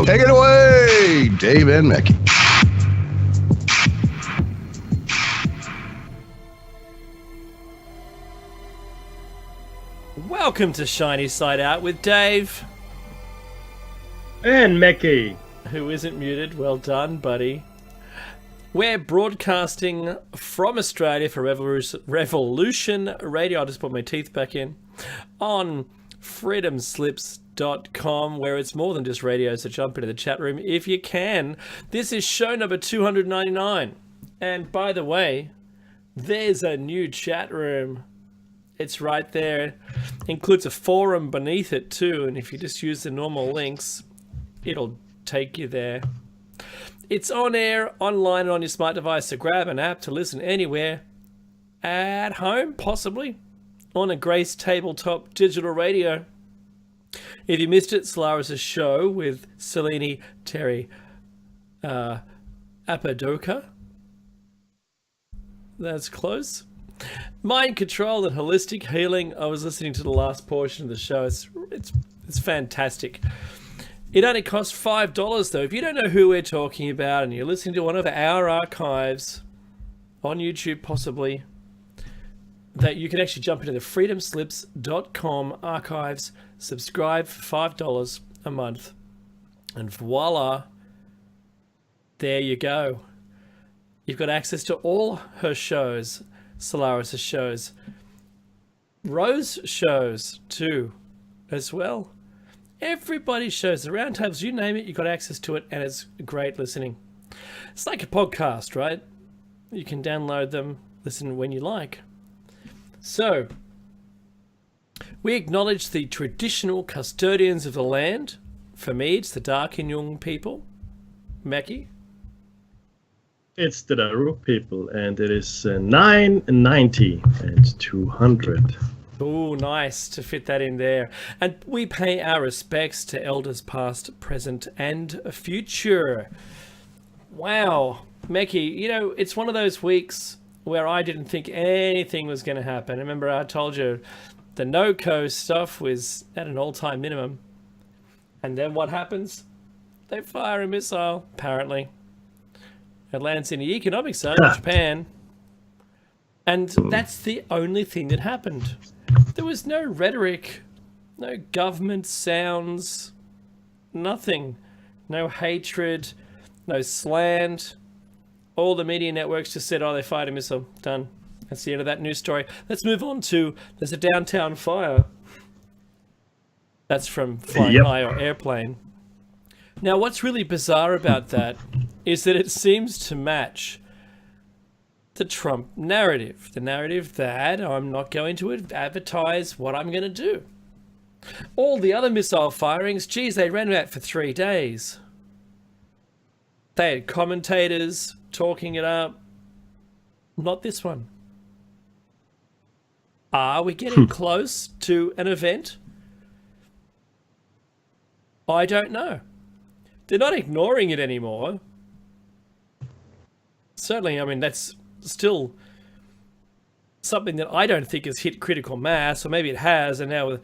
Take it away, Dave and Mickey. Welcome to Shiny Side Out with Dave. And Mickey. Who isn't muted. Well done, buddy. We're broadcasting from Australia for Revolution Radio. I'll just put my teeth back in. On freedomslips.com, where it's more than just radio, so jump into the chat room if you can. This is show number 299. And by the way, there's a new chat room. It's right there. Includes a forum beneath it too, and if you just use the normal links, it'll take you there. It's on air, online, and on your smart device, so grab an app to listen anywhere. At home, possibly. On a Grace tabletop digital radio. If you missed it, Solaris' show with Selene Terry Apadoka. That's close. Mind control and holistic healing. I was listening to the last portion of the show. It's fantastic. It only costs $5 though. If you don't know who we're talking about and you're listening to one of our archives on YouTube possibly, that you can actually jump into the freedomslips.com archives, subscribe for $5 a month, and voila, there you go. You've got access to all her shows, Solaris' shows, Rose shows too, as well. Everybody's shows, the roundtables, you name it, you've got access to it, and it's great listening. It's like a podcast, right? You can download them, listen when you like. So, we acknowledge the traditional custodians of the land. For me, it's the Darkinjung people. Mackie? It's the Daru people, and it is 990 and 200. Oh, nice to fit that in there. And we pay our respects to elders past, present, and future. Wow. Mackie, you know, it's one of those weeks where I didn't think anything was going to happen. Remember, I told you the no-co stuff was at an all-time minimum. And then what happens? They fire a missile, apparently. It lands in the economic zone of Japan. And that's the only thing that happened. There was no rhetoric, no government sounds, nothing. No hatred, no slant. All the media networks just said, oh, they fired a missile. Done. That's the end of that news story. Let's move on to, there's a downtown fire. That's from Flying High or Airplane. Now, what's really bizarre about that is that it seems to match the Trump narrative. The narrative that I'm not going to advertise what I'm going to do. All the other missile firings, geez, they ran out for 3 days. They had commentators talking it up. Not this one. Are we getting close to an event? I don't know. They're not ignoring it anymore. Certainly, I mean, that's still something that I don't think has hit critical mass, or maybe it has, and now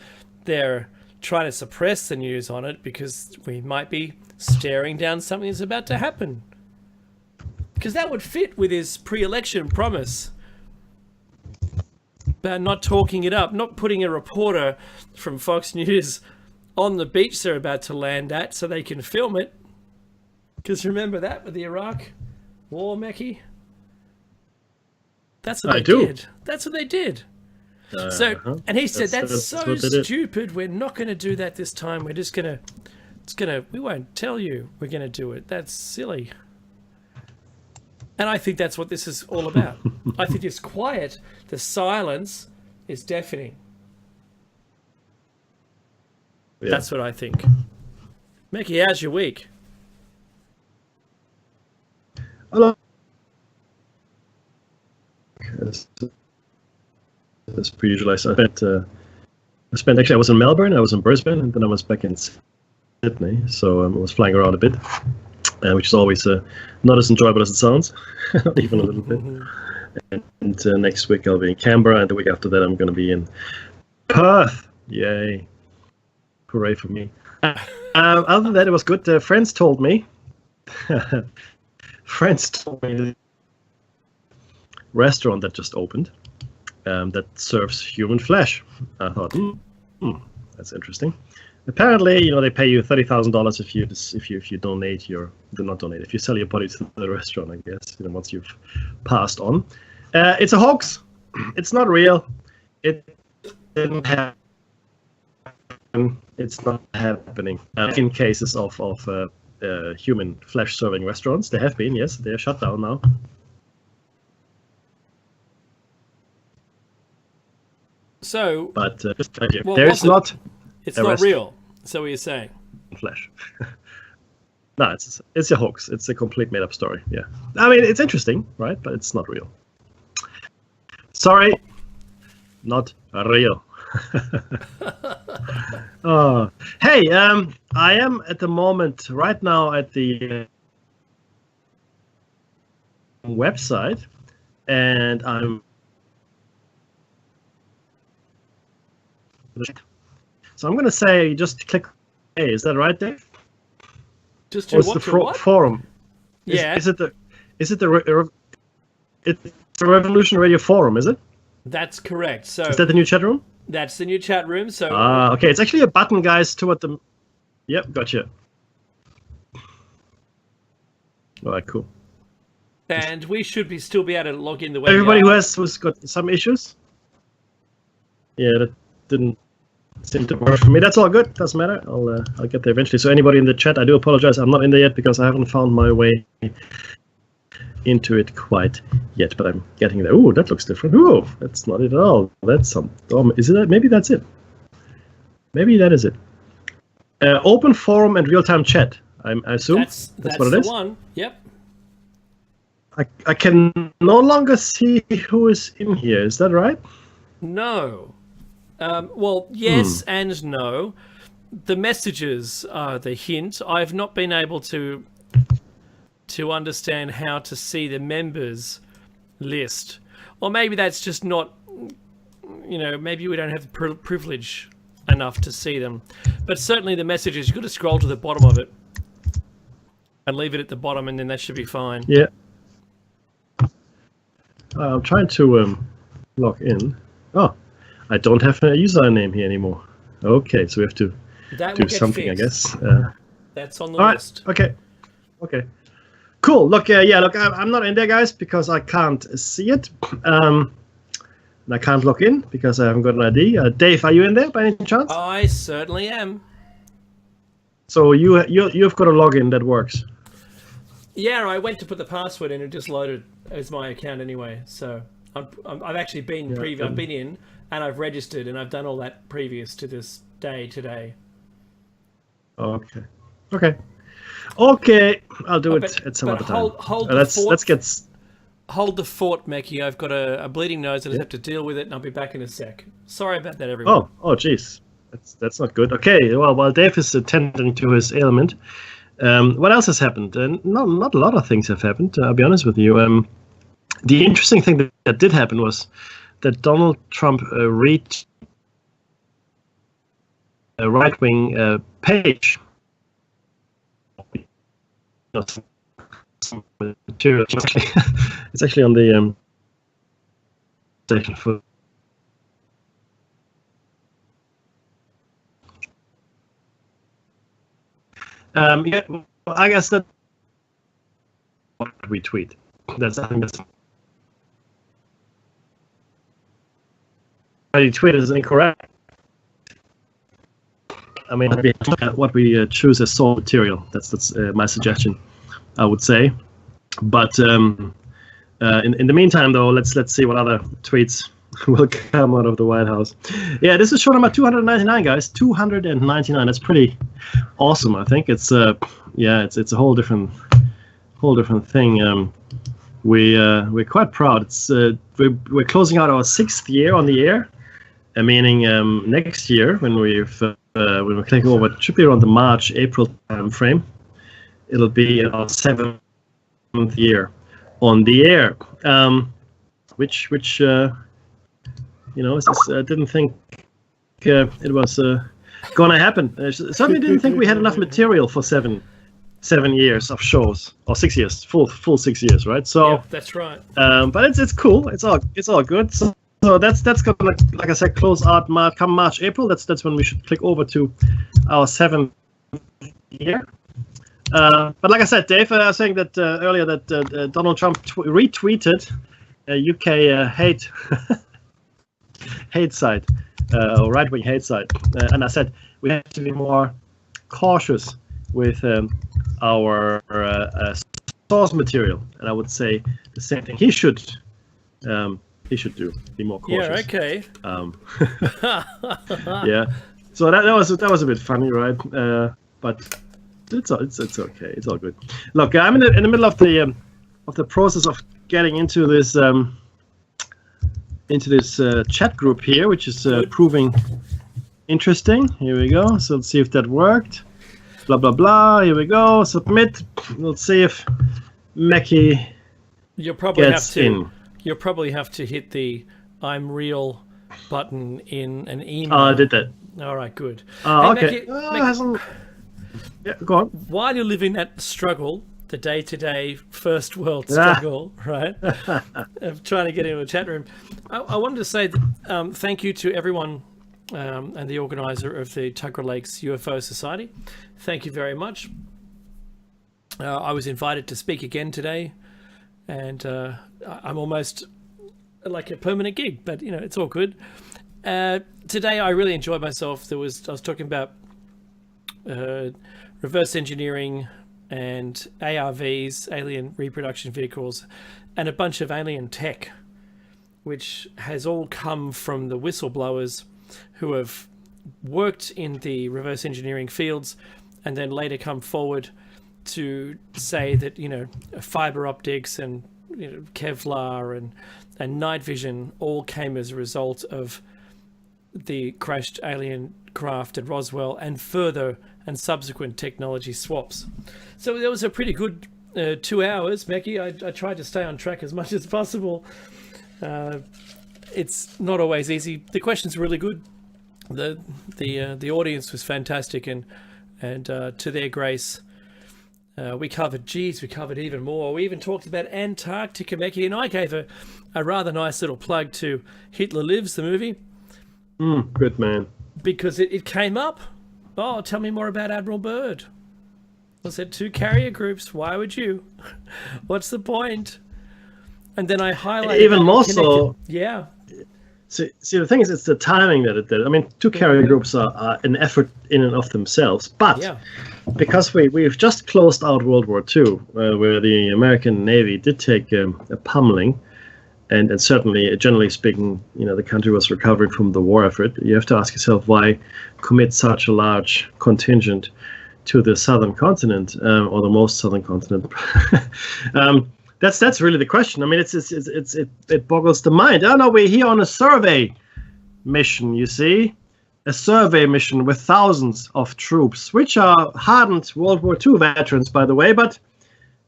they're trying to suppress the news on it because we might be staring down something that's about to happen. Because that would fit with his pre-election promise about not talking it up, not putting a reporter from Fox News on the beach they're about to land at so they can film it. Because remember that with the Iraq war, Mackie? That's what they did. That's what they did. And he said, that's so stupid. We're not going to do that this time. We're just going to, we won't tell you we're going to do it. That's silly. And I think that's what this is all about. I think it's quiet. The silence is deafening. Yeah. That's what I think. Mickey, how's your week? Hello. As per usual, I spent actually, I was in Melbourne, I was in Brisbane, and then I was back in Sydney. So I was flying around a bit, which is always not as enjoyable as it sounds, even a little bit. And next week I'll be in Canberra, and the week after that I'm going to be in Perth. Yay. Hooray for me. Other than that, it was good. Friends told me. Friends told me the restaurant that just opened that serves human flesh. I thought, that's interesting. Apparently, they pay you $30,000 if you donate if you sell your body to the restaurant. I guess once you've passed on. It's a hoax. It's not real. It didn't happen. It's not happening. In cases of human flesh serving restaurants, there have been. Yes, they're shut down now. So, but there's not. It's not real. So what you're saying? Flesh. No, it's a hoax. It's a complete made-up story. Yeah, I mean it's interesting, right? But it's not real. Sorry, not real. Oh, hey, I am at the moment right now at the website, and I'm. So I'm going to say just click A. Is that right, Dave? Just to what? The forum. Yeah. Is it the Revolution Radio forum? Is it? That's correct. So is that the new chat room? That's the new chat room. So okay. It's actually a button, guys, toward the. Yep, gotcha. All right, cool. And we should still be able to log in the way. Everybody who's got some issues. Yeah, that didn't seem to work for me. That's all good. Doesn't matter. I'll get there eventually. So anybody in the chat, I do apologize. I'm not in there yet because I haven't found my way into it quite yet. But I'm getting there. Ooh, that looks different. Ooh, that's not it at all. That's some. Is it that? Maybe that's it. Maybe that is it. Open forum and real-time chat. I assume that's what it is. That's the one. Yep. I can no longer see who is in here. Is that right? No. Well, yes and no. The messages are the hint. I've not been able to understand how to see the members list. Or maybe that's just not, maybe we don't have the privilege enough to see them. But certainly the messages, you've got to scroll to the bottom of it and leave it at the bottom, and then that should be fine. Yeah. I'm trying to log in. Oh, I don't have a username here anymore. Okay, so we have to do something, I guess. That's on the list. Okay. Cool. Look, I'm not in there, guys, because I can't see it. And I can't log in because I haven't got an ID. Dave, are you in there by any chance? I certainly am. So you've got a login that works. Yeah, I went to put the password in and just loaded as my account anyway. So I've actually been I've been in and I've registered and I've done all that previous to this day today. Okay. I'll do it at some other time. Hold the fort, Mekki. I've got a bleeding nose and I have to deal with it, and I'll be back in a sec. Sorry about that, everyone. Oh, jeez. That's not good. Okay, well, while Dave is attending to his ailment, what else has happened? Not a lot of things have happened, I'll be honest with you. The interesting thing that did happen was that Donald Trump reached a right-wing page. Some material. It's actually on the section for. Yeah, well, I guess that we tweet. I think that's. The tweet is incorrect. I mean, what we choose as source material. That's my suggestion, I would say. But in the meantime, though, let's see what other tweets will come out of the White House. Yeah, this is show number 299, guys. 299. That's pretty awesome. I think it's it's a whole different thing. We're quite proud. It's we're closing out our 6th year on the air, meaning next year when we're clicking over, it should be around the March-April time frame. It'll be our 7th year on the air, which I didn't think it was gonna happen. Certainly didn't think we had enough material for 7 years of shows, or 6 years, full 6 years, right? So Yeah, that's right. but it's cool. It's all good. So that's gonna, like I said, close out come March, April. That's when we should click over to our 7th year. But like I said, Dave, I was saying that earlier that Donald Trump retweeted a UK hate site, or right-wing hate site, and I said we have to be more cautious with our source material, and I would say the same thing. He should do. Be more cautious. Yeah. Okay. Yeah. So that was a bit funny, right? But it's okay. It's all good. Look, I'm in the middle of the process of getting into this chat group here, which is proving interesting. Here we go. So let's see if that worked. Blah blah blah. Here we go. Submit. Let's see if Mackie You'll probably gets in. You'll probably have to hit the "I'm real" button in an email. I did that. All right, good. Oh, Hey, okay. Mackie, Yeah, go on. while you're living that struggle, the day-to-day first world struggle, right, of trying to get into a chat room, I wanted to say that, thank you to everyone and the organizer of the Tuggerah Lakes UFO Society. Thank you very much. I was invited to speak again today, and I'm almost like a permanent gig, but it's all good. Today I really enjoyed myself. I was talking about reverse engineering and ARVs, alien reproduction vehicles, and a bunch of alien tech, which has all come from the whistleblowers who have worked in the reverse engineering fields and then later come forward to say that fiber optics and Kevlar and night vision all came as a result of the crashed alien craft at Roswell and further and subsequent technology swaps. So that was a pretty good 2 hours, Mackie. I tried to stay on track as much as possible. It's not always easy. The questions were really good. The audience was fantastic, and to their grace, we covered even more. We even talked about Antarctica, Mackie, and I gave a rather nice little plug to Hitler Lives, the movie. Good man. Because it came up. Oh, tell me more about Admiral Byrd. I said 2 carrier groups. Why would you? What's the point? And then I highlighted even more so. Yeah. See, the thing is, it's the timing that it did. I mean, 2 carrier groups are an effort in and of themselves, but because we've just closed out World War II, where the American Navy did take a pummeling. And certainly, generally speaking, the country was recovering from the war effort. You have to ask yourself, why commit such a large contingent to the southern continent, or the most southern continent? That's really the question. I mean, it boggles the mind. Oh no, we're here on a survey mission. You see, a survey mission with thousands of troops, which are hardened World War II veterans, by the way, but.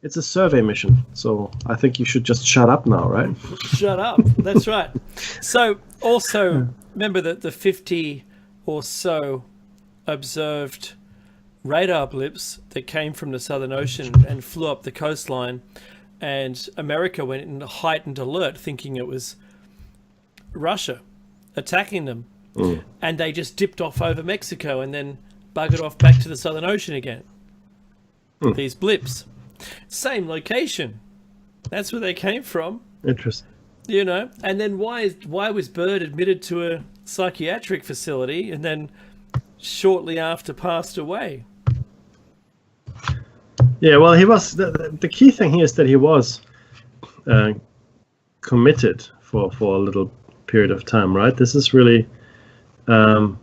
It's a survey mission, so I think you should just shut up now, right? Shut up. That's right. So, also, remember that the 50 or so observed radar blips that came from the Southern Ocean and flew up the coastline, and America went in heightened alert, thinking it was Russia attacking them, and they just dipped off over Mexico and then buggered off back to the Southern Ocean again. These blips. Same location. That's where they came from. Interesting. And then why was Byrd admitted to a psychiatric facility and then shortly after passed away? Yeah, well, he was. The key thing here is that he was committed for a little period of time, right? This is really the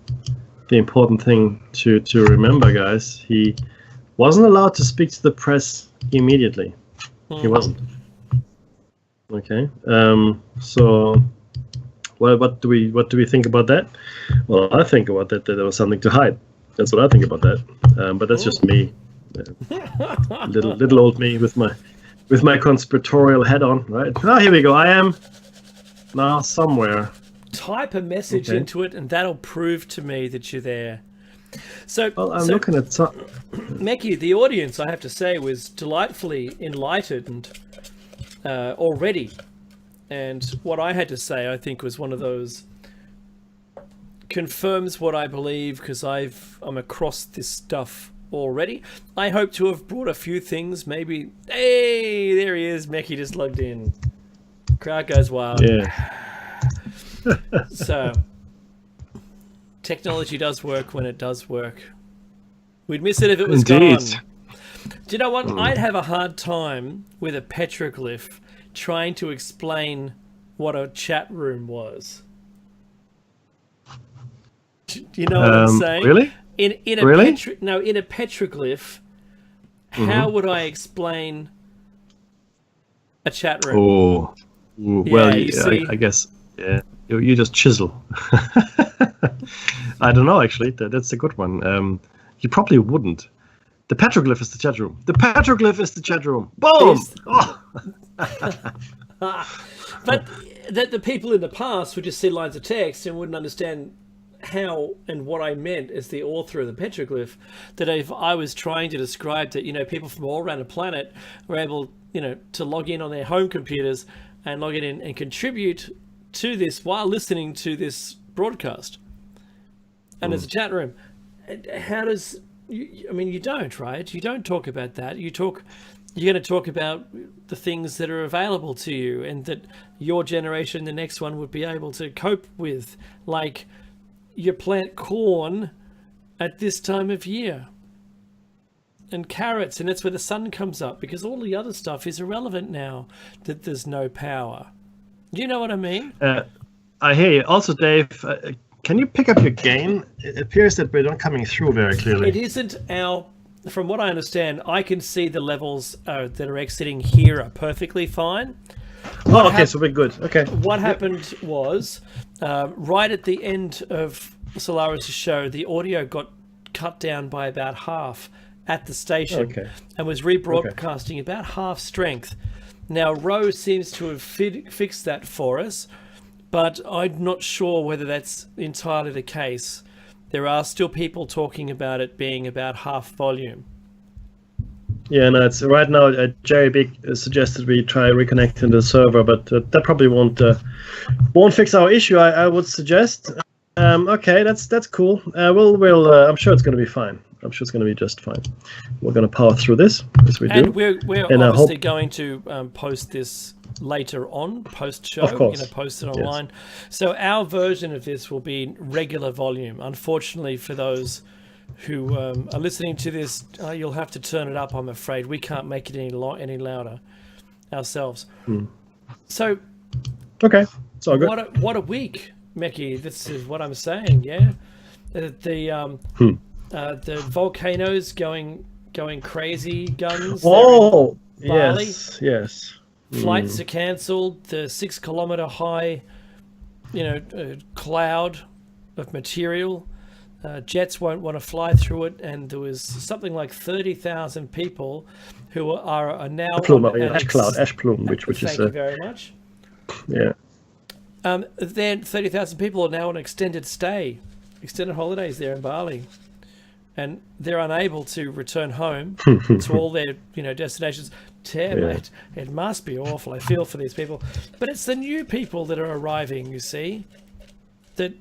important thing to remember, guys. He wasn't allowed to speak to the press immediately. He wasn't. Okay. So, well, what do we think about that? Well, I think about that there was something to hide. That's what I think about that. But that's just me, little old me with my conspiratorial hat on. Right. Oh, here we go. I am now somewhere. Type a message into it, and that'll prove to me that you're there. So, Well, I'm looking at some. Meki, the audience, I have to say, was delightfully enlightened already. And what I had to say, I think, was one of those confirms what I believe, because I'm across this stuff already. I hope to have brought a few things. Maybe, hey, there he is. Meki just logged in. Crowd goes wild. Yeah. So, technology does work when it does work. We'd miss it if it was Indeed. gone. Do you know what? I'd have a hard time with a petroglyph trying to explain what a chat room was. Do you know what I'm saying? Really? In a Really? in a petroglyph, how would I explain a chat room? Oh, well, you see? I guess, yeah, you just chisel. I don't know, actually. That's a good one. You probably wouldn't. The petroglyph is the chat room. The petroglyph is the chat room. Boom! Oh. But that the people in the past would just see lines of text and wouldn't understand how and what I meant as the author of the petroglyph. That if I was trying to describe that, people from all around the planet were able, to log in on their home computers and log in and contribute to this while listening to this broadcast. And as a chat room, how does... you don't, right? You don't talk about that. You're going to talk about the things that are available to you and that your generation, the next one, would be able to cope with. Like, you plant corn at this time of year and carrots, and that's where the sun comes up, because all the other stuff is irrelevant now that there's no power. Do you know what I mean? I hear you. Also, Dave, can you pick up your gain? It appears that we're not coming through very clearly. It isn't from what I understand, I can see the levels that are exiting here are perfectly fine. Okay, so we're good. Okay. What happened was, right at the end of Solaris' show, the audio got cut down by about half at the station and was rebroadcasting about half strength. Now, Rose seems to have fixed that for us, but I'm not sure whether that's entirely the case. There are still people talking about it being about half volume. Yeah, no, it's right now. Jerry Big suggested we try reconnecting the server, but that probably won't fix our issue. I would suggest. Okay, that's cool. We'll. I'm sure it's going to be fine. I'm sure it's going to be just fine. We're going to power through this as we do. And we're obviously going to post this later on, post-show. Of course. Post it online. Yes. So our version of this will be regular volume. Unfortunately, for those who are listening to this, you'll have to turn it up, I'm afraid. We can't make it any louder ourselves. So, okay, it's all good. What a week, Meki. This is what I'm saying. Yeah, the volcanoes going crazy, guns. Oh, yes. Flights are cancelled. The 6-kilometer high, cloud of material. Jets won't want to fly through it, and there was something like 30,000 people who are now ash plume, which thank is. You very much. Yeah. Then 30,000 people are now on extended holidays there in Bali, and they're unable to return home to all their destinations. Mate, it must be awful. I feel for these people, but it's the new people that are arriving. You see, that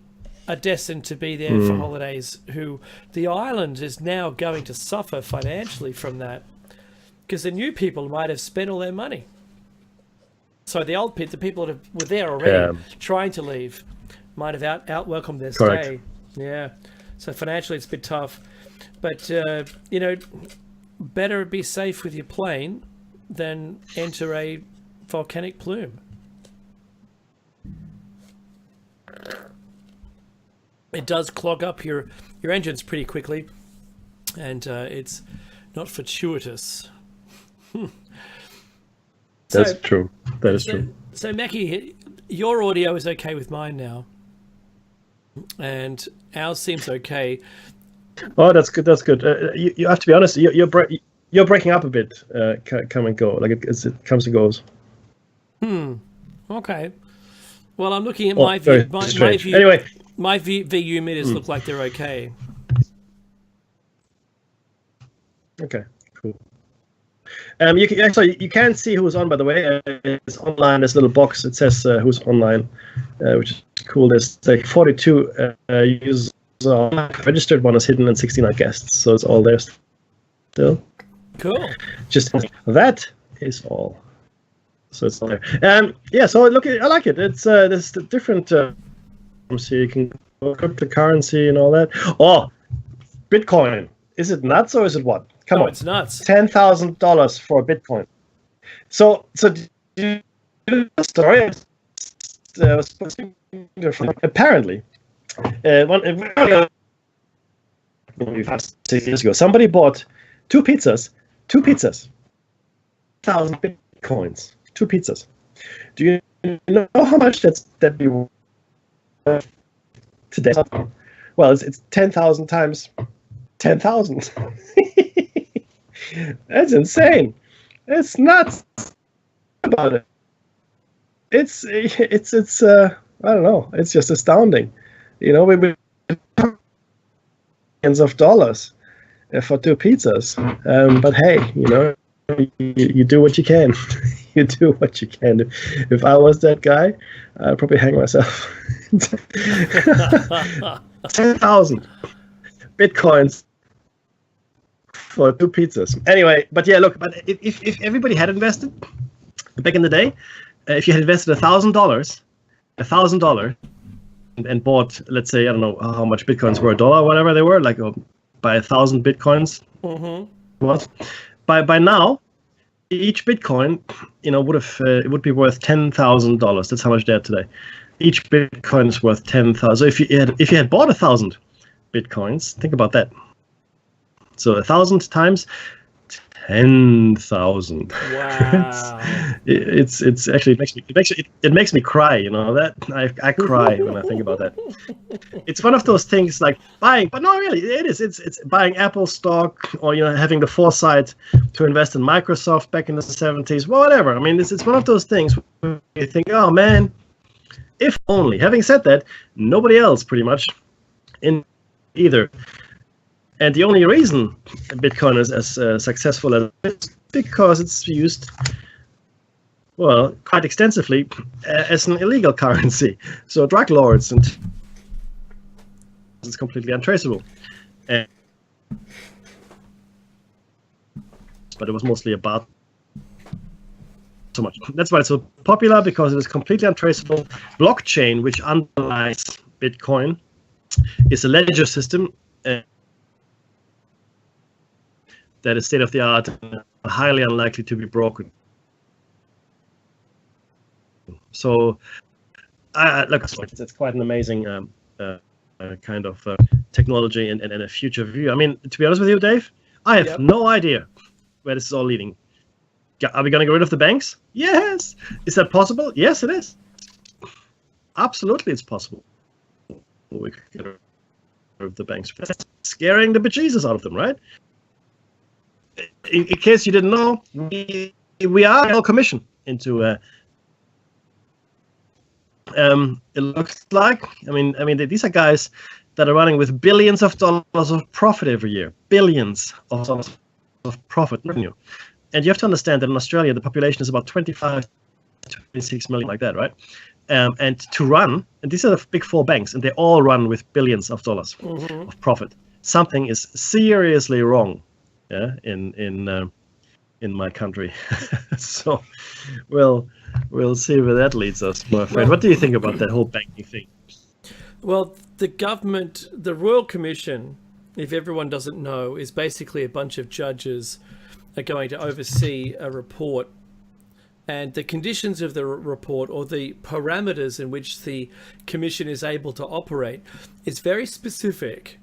are destined to be there for holidays, who the island is now going to suffer financially from that, because the new people might have spent all their money. So the people that were there already trying to leave might have out-welcomed their stay. Yeah. So financially it's a bit tough. But, better be safe with your plane than enter a volcanic plume. It does clog up your engines pretty quickly, and it's not fortuitous. That's true. That is true. So, Meki, your audio is okay with mine now, and ours seems okay. Oh, that's good. That's good. You have to be honest. You're breaking up a bit. Come and go. Like it comes and goes. Okay. Well, I'm looking at my view. My view. Anyway, my VU meters look like they're okay. Okay, cool. You can't see who's on, by the way. It's online. There's a little box. It says who's online, which is cool. There's like 42 users registered. One is hidden, and 69 guests. So it's all there still. Cool. Just that is all. So it's all there. Yeah. So look, I like it. It's there's the different. So you can look up the currency and all that. Oh, Bitcoin. Is it nuts or is it what? Come on, it's nuts. $10,000 for a Bitcoin. So do you know the story? Apparently, 6 years ago, somebody bought two pizzas, 1,000 Bitcoins, 2 pizzas. Do you know how much that'd be worth today? Well, it's 10,000 times 10,000. That's insane. It's nuts about it. It's I don't know. It's just astounding. You know, we millions of dollars for 2 pizzas. But hey, you know, you do what you can. You do what you can. If I was that guy, I'd probably hang myself. 10,000 Bitcoins for 2 pizzas. Anyway, but yeah, look. But if everybody had invested back in the day, if you had invested $1,000, and bought, let's say, I don't know how much Bitcoins were, $1, whatever they were, like by 1,000 Bitcoins. Mm-hmm. What? By now, each Bitcoin, you know, it would be worth $10,000. That's how much they're today. Each Bitcoin is worth 10,000. So if you had bought 1,000 Bitcoins, think about that. So 1,000 times 10,000. Wow. It's actually it makes me cry. You know that I cry when I think about that. It's one of those things like buying, but no, really, it is. It's buying Apple stock, or you know, having the foresight to invest in Microsoft back in the 70s. Well, whatever. I mean, it's one of those things where you think, oh man, if only. Having said that, nobody else pretty much in either. And the only reason Bitcoin is as successful as it is because it's used, well, quite extensively as an illegal currency. So drug lords, and it's completely untraceable. But it was mostly about so much. That's why it's so popular, because it is completely untraceable. Blockchain, which underlies Bitcoin, is a ledger system that is state of the art and highly unlikely to be broken. So, look, it's quite an amazing kind of technology and a future view. I mean, to be honest with you, Dave, I have no idea where this is all leading. Are we going to get rid of the banks? Yes. Is that possible? Yes, it is. Absolutely, it's possible. We could get rid of the banks. That's scaring the bejesus out of them, right? In case you didn't know, we are all commission into. It looks like. I mean, these are guys that are running with billions of dollars of profit every year. Billions of dollars of profit revenue. And you have to understand that in Australia, the population is about 25 to 26 million, like that, right? And to run, and these are the big 4 banks, and they all run with billions of dollars of profit. Something is seriously wrong. Yeah, in my country. So, we'll see where that leads us, my friend. What do you think about that whole banking thing? Well, the government, the Royal Commission, if everyone doesn't know, is basically a bunch of judges are going to oversee a report, and the conditions of the report, or the parameters in which the commission is able to operate, is very specific.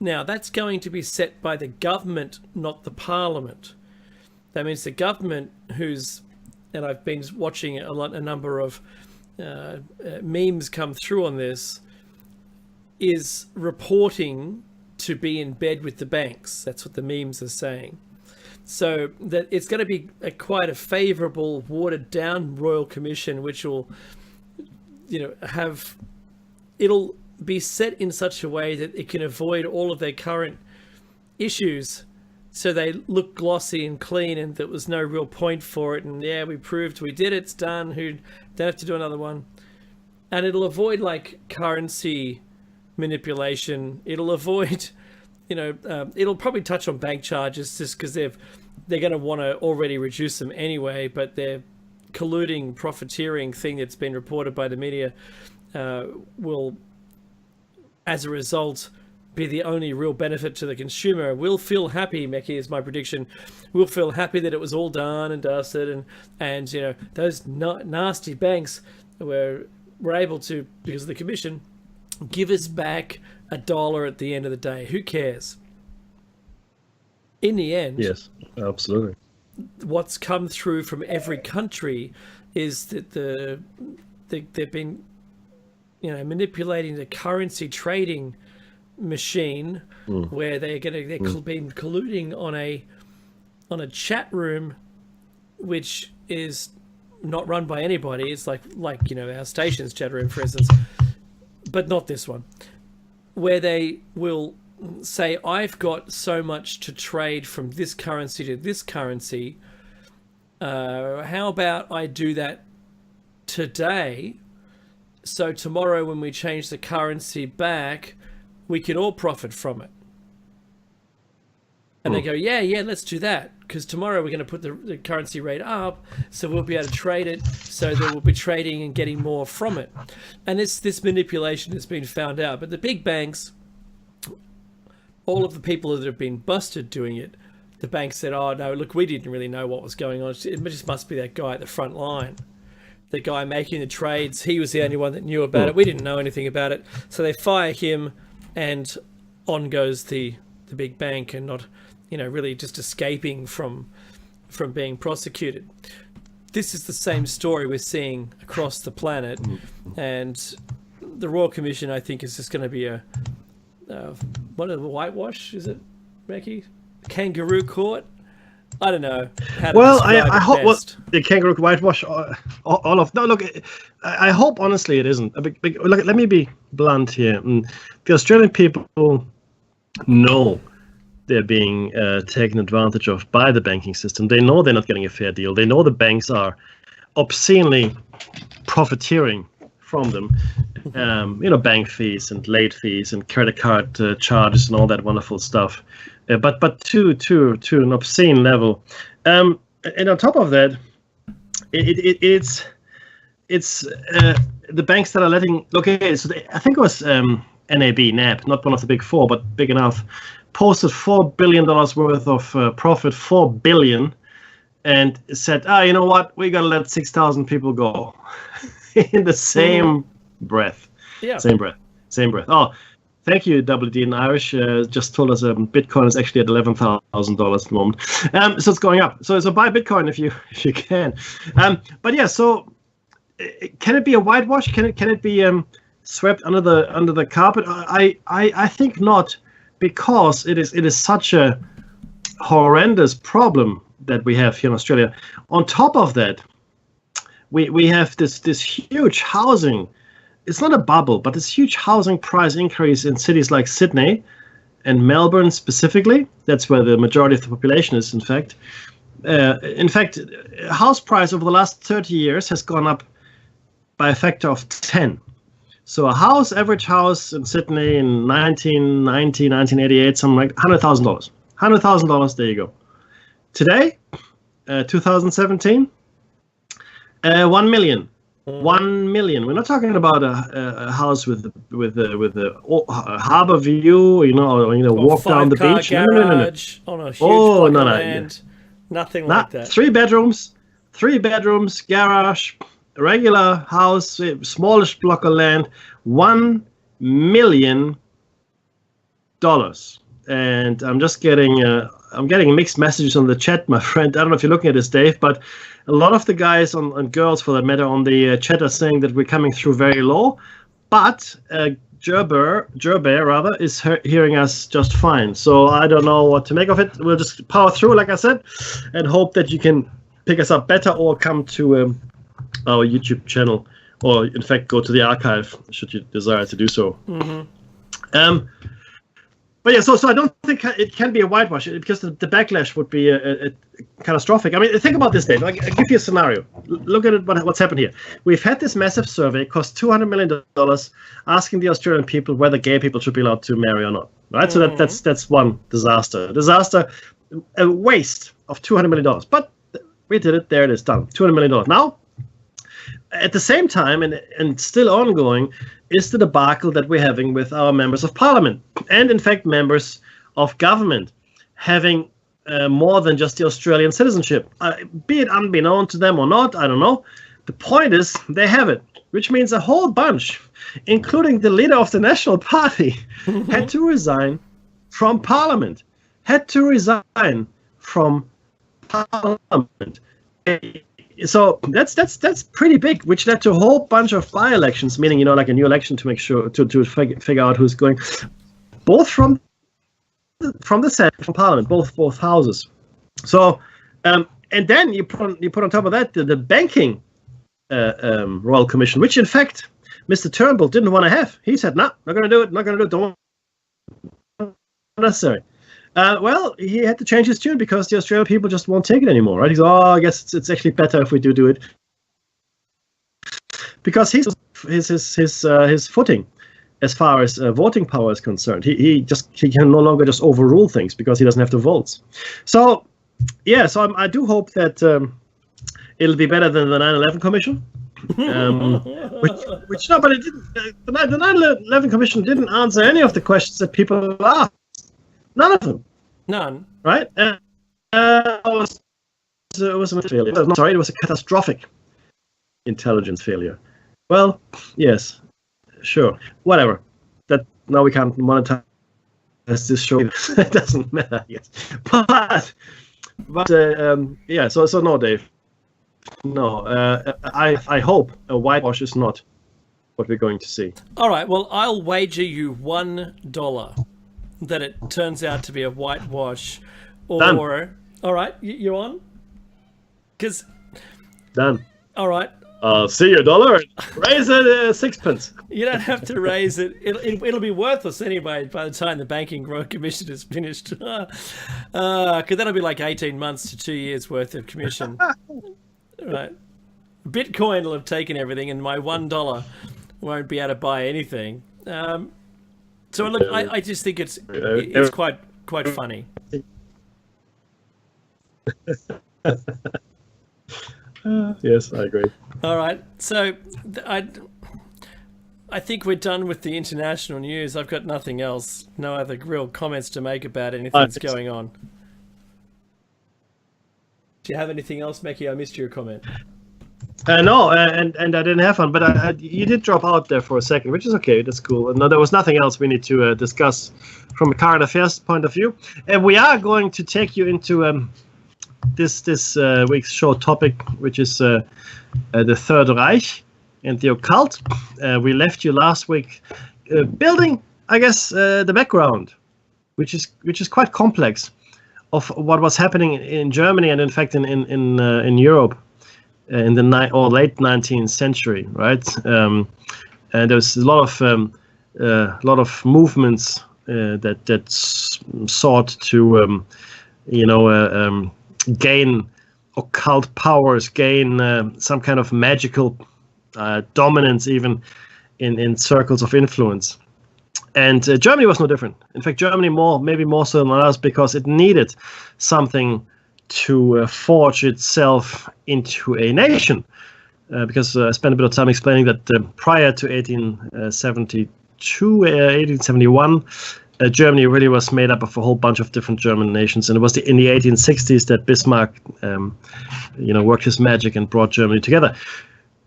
Now, that's going to be set by the government, not the parliament. That means the government, and I've been watching a number of memes come through on this, is reporting to be in bed with the banks. That's what the memes are saying. So that it's going to be quite a favourable, watered-down Royal Commission, which will, it'll be set in such a way that it can avoid all of their current issues so they look glossy and clean, and there was no real point for it. And yeah, we proved we did it. It's done. Who don't have to do another one. And it'll avoid like currency manipulation. It'll avoid, it'll probably touch on bank charges just because they're going to want to already reduce them anyway. But their colluding, profiteering thing that's been reported by the media will, as a result, be the only real benefit to the consumer. We'll feel happy, Meki, is my prediction. We'll feel happy that it was all done and dusted, and those nasty banks were able to, because of the commission, give us back $1 at the end of the day. Who cares? In the end, yes, absolutely. What's come through from every country is that they've been, manipulating the currency trading machine, where they've been colluding on a chat room, which is not run by anybody. It's like our station's chat room, for instance, but not this one, where they will say, I've got so much to trade from this currency to this currency. How about I do that today? So tomorrow when we change the currency back, we can all profit from it. And they go, yeah, let's do that. Because tomorrow we're going to put the currency rate up, so we'll be able to trade it, so that we'll be trading and getting more from it. And this manipulation has been found out. But the big banks, all of the people that have been busted doing it, the banks said, oh, no, look, we didn't really know what was going on. It just must be that guy at the front line. The guy making the trades, he was the only one that knew about it. We didn't know anything about it. So they fire him, and on goes the big bank, and not, really just escaping from being prosecuted. This is the same story we're seeing across the planet, and the Royal Commission, I think, is just going to be a whitewash, is it, Becky? Kangaroo court? I don't know. Well, I hope the kangaroo whitewash. All of no. Look, I hope honestly it isn't. Look, let me be blunt here. The Australian people know they're being taken advantage of by the banking system. They know they're not getting a fair deal. They know the banks are obscenely profiteering from them. Bank fees and late fees and credit card charges and all that wonderful stuff. But to an obscene level, and on top of that, it's the banks that are letting. I think it was NAB, not one of the big four, but big enough, posted $4 billion worth of profit, $4 billion, and said, you know what, we gotta let 6,000 people go, in the same breath. Yeah. Same breath. Oh. Thank you, WD in Irish. Just told us Bitcoin is actually at $11,000 at the moment, so it's going up. So buy Bitcoin if you can. But yeah, so can it be a whitewash? Can it be swept under the carpet? I think not, because it is such a horrendous problem that we have here in Australia. On top of that, we have this huge housing. It's not a bubble, but this huge housing price increase in cities like Sydney and Melbourne specifically. That's where the majority of the population is, in fact. House price over the last 30 years has gone up by a factor of 10. So average house in Sydney in 1990, 1988, something like $100,000. $100,000, there you go. Today, 2017, 1 million. 1 million. We're not talking about a house with a harbor view, walk down the beach. No. On a huge land. Nothing like that. 3 bedrooms, garage, regular house, smallish block of land, $1 million. And I'm just getting mixed messages on the chat, my friend. I don't know if you're looking at this, Dave, but a lot of the guys and girls, for that matter, on the chat are saying that we're coming through very low, but Gerber is hearing us just fine. So I don't know what to make of it. We'll just power through, like I said, and hope that you can pick us up better, or come to our YouTube channel, or in fact go to the archive should you desire to do so. Mm-hmm. But But yeah, so I don't think it can be a whitewash because the backlash would be a catastrophic. I mean, think about this, Dave. I'll give you a scenario. Look at it. What's happened here? We've had this massive survey, cost $200 million, asking the Australian people whether gay people should be allowed to marry or not. Right. So that's one disaster. A waste of $200 million. But we did it. There it is. Done. $200 million. Now, at the same time, and still ongoing, is the debacle that we're having with our members of parliament and, in fact, members of government having more than just the Australian citizenship. Be it unbeknown to them or not, I don't know. The point is they have it, which means a whole bunch, including the leader of the National Party, had to resign from parliament. So that's pretty big, which led to a whole bunch of by-elections, meaning, like a new election to make sure to figure out who's going, both from the Senate, from Parliament, both houses. So, and then you put on top of that the banking Royal Commission, which in fact Mr. Turnbull didn't want to have. He said, "No, not going to do it. Don't necessary." Well, he had to change his tune because the Australian people just won't take it anymore, right? He's, I guess it's actually better if we do it, because his footing as far as voting power is concerned. He can no longer just overrule things because he doesn't have the votes. So yeah, I do hope that it'll be better than the 9/11 Commission. Which no, but it didn't. The 9/11 Commission didn't answer any of the questions that people asked. None of them. None. Right? It was a failure. Sorry, it was a catastrophic intelligence failure. Well, yes, sure, whatever. That now we can't monetize this show. It doesn't matter, I guess. But yeah. So no, Dave. No, I hope a whitewash is not what we're going to see. All right. Well, I'll wager you $1 that it turns out to be a whitewash, or Done. All right, you're on. Because Done. All right. See your dollar and raise it 6 pence. You don't have to raise it. It'll be worthless anyway by the time the Banking Royal Commission is finished. Because that'll be like 18 months to 2 years worth of commission. Right. Bitcoin will have taken everything, and my $1 won't be able to buy anything. So look, I just think it's quite funny. Yes, I agree. All right, so I think we're done with the international news. I've got nothing else, no other real comments to make about anything that's going on. Do you have anything else, Mackie? I missed your comment. No, and I didn't have one, but you did drop out there for a second, which is okay. That's cool. No, there was nothing else we need to discuss from a current affairs point of view, and we are going to take you into this week's show topic, which is the Third Reich and the occult. We left you last week building, I guess, the background, which is quite complex, of what was happening in Germany and in fact in Europe. In the late 19th century, right? And there's a lot of movements that sought to, gain occult powers, gain some kind of magical dominance, even in circles of influence. And Germany was no different. In fact, Germany maybe more so than others, because it needed something to forge itself into a nation, because I spent a bit of time explaining that prior to 1871, Germany really was made up of a whole bunch of different German nations, and it was in the 1860s that Bismarck, worked his magic and brought Germany together.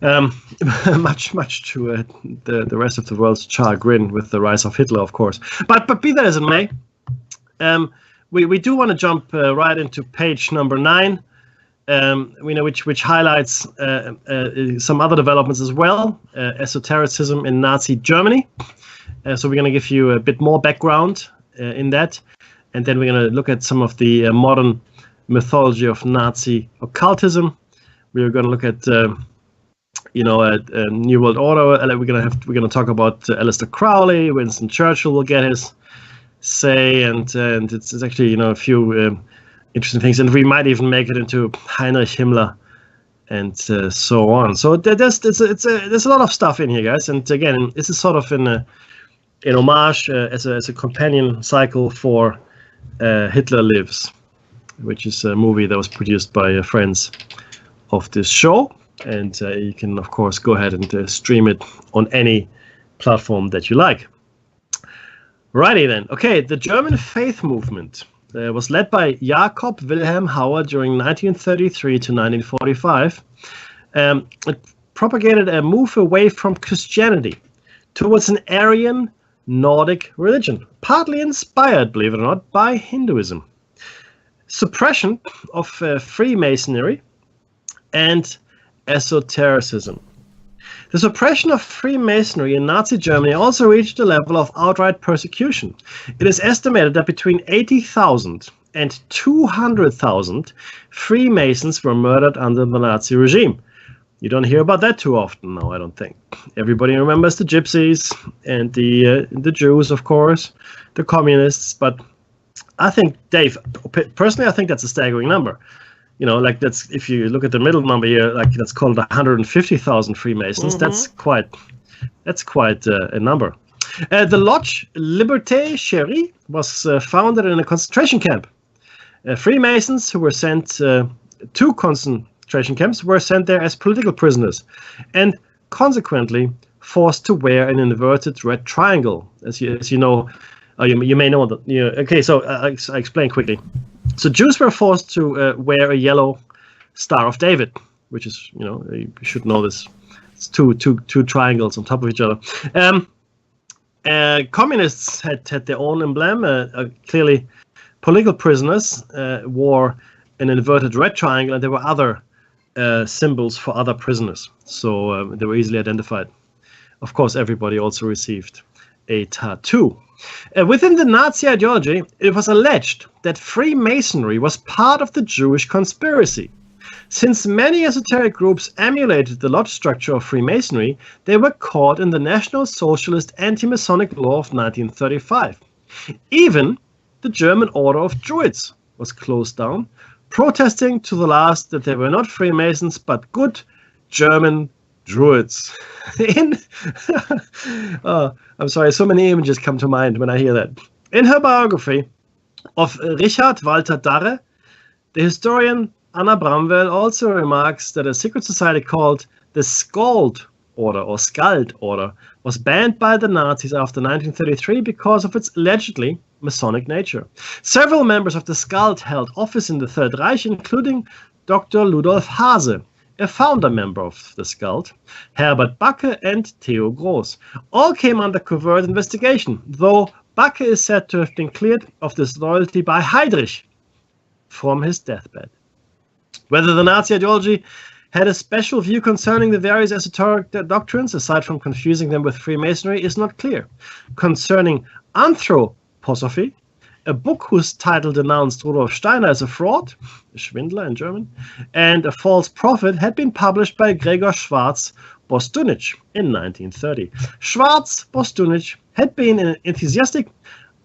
Much to the rest of the world's chagrin, with the rise of Hitler, of course. But be that as it may. We do want to jump right into page number 9, which highlights some other developments as well, esotericism in Nazi Germany. So we're going to give you a bit more background in that, and then we're going to look at some of the modern mythology of Nazi occultism. We're going to look at New World Order. We're going to talk about Aleister Crowley. Winston Churchill will get his. say, and it's actually a few interesting things, and we might even make it into Heinrich Himmler and so on. So there's a lot of stuff in here, guys. And again, this is sort of an homage as a companion cycle for Hitler Lives, which is a movie that was produced by friends of this show, and you can of course go ahead and stream it on any platform that you like. Righty then. Okay, the German faith movement was led by Jakob Wilhelm Hauer during 1933 to 1945. It propagated a move away from Christianity towards an Aryan Nordic religion, partly inspired, believe it or not, by Hinduism. Suppression of Freemasonry and esotericism. The suppression of Freemasonry in Nazi Germany also reached a level of outright persecution. It is estimated that between 80,000 and 200,000 Freemasons were murdered under the Nazi regime. You don't hear about that too often now, I don't think. Everybody remembers the gypsies and the Jews, of course, the communists, but I think, Dave, personally, I think that's a staggering number. Like that's, if you look at the middle number here, like that's called 150,000 Freemasons. Mm-hmm. That's quite a number. The Lodge Liberté Chérie was founded in a concentration camp. Freemasons who were sent to concentration camps were sent there as political prisoners, and consequently forced to wear an inverted red triangle. As you know, you may know that. Okay, so I explain quickly. So Jews were forced to wear a yellow Star of David, which is, you should know this. It's two triangles on top of each other. Communists had their own emblem. Clearly, political prisoners wore an inverted red triangle, and there were other symbols for other prisoners. So they were easily identified. Of course, everybody also received a tattoo. Within the Nazi ideology, it was alleged that Freemasonry was part of the Jewish conspiracy. Since many esoteric groups emulated the lodge structure of Freemasonry, they were caught in the National Socialist anti-Masonic law of 1935. Even the German Order of Druids was closed down, protesting to the last that they were not Freemasons but good German Druids. I'm sorry, so many images come to mind when I hear that. In her biography of Richard Walter Darre, the historian Anna Bramwell also remarks that a secret society called the Skald Order or Skald Order was banned by the Nazis after 1933 because of its allegedly Masonic nature. Several members of the Skald held office in the Third Reich, including Dr. Ludolf Hase, a founder member of the Skald, Herbert Backe and Theo Gross. All came under covert investigation, though Backe is said to have been cleared of disloyalty by Heydrich from his deathbed. Whether the Nazi ideology had a special view concerning the various esoteric doctrines, aside from confusing them with Freemasonry, is not clear. Concerning anthroposophy, a book whose title denounced Rudolf Steiner as a fraud, a Schwindler in German, and a false prophet, had been published by Gregor Schwarz-Bostunich in 1930. Schwarz-Bostunich had been an enthusiastic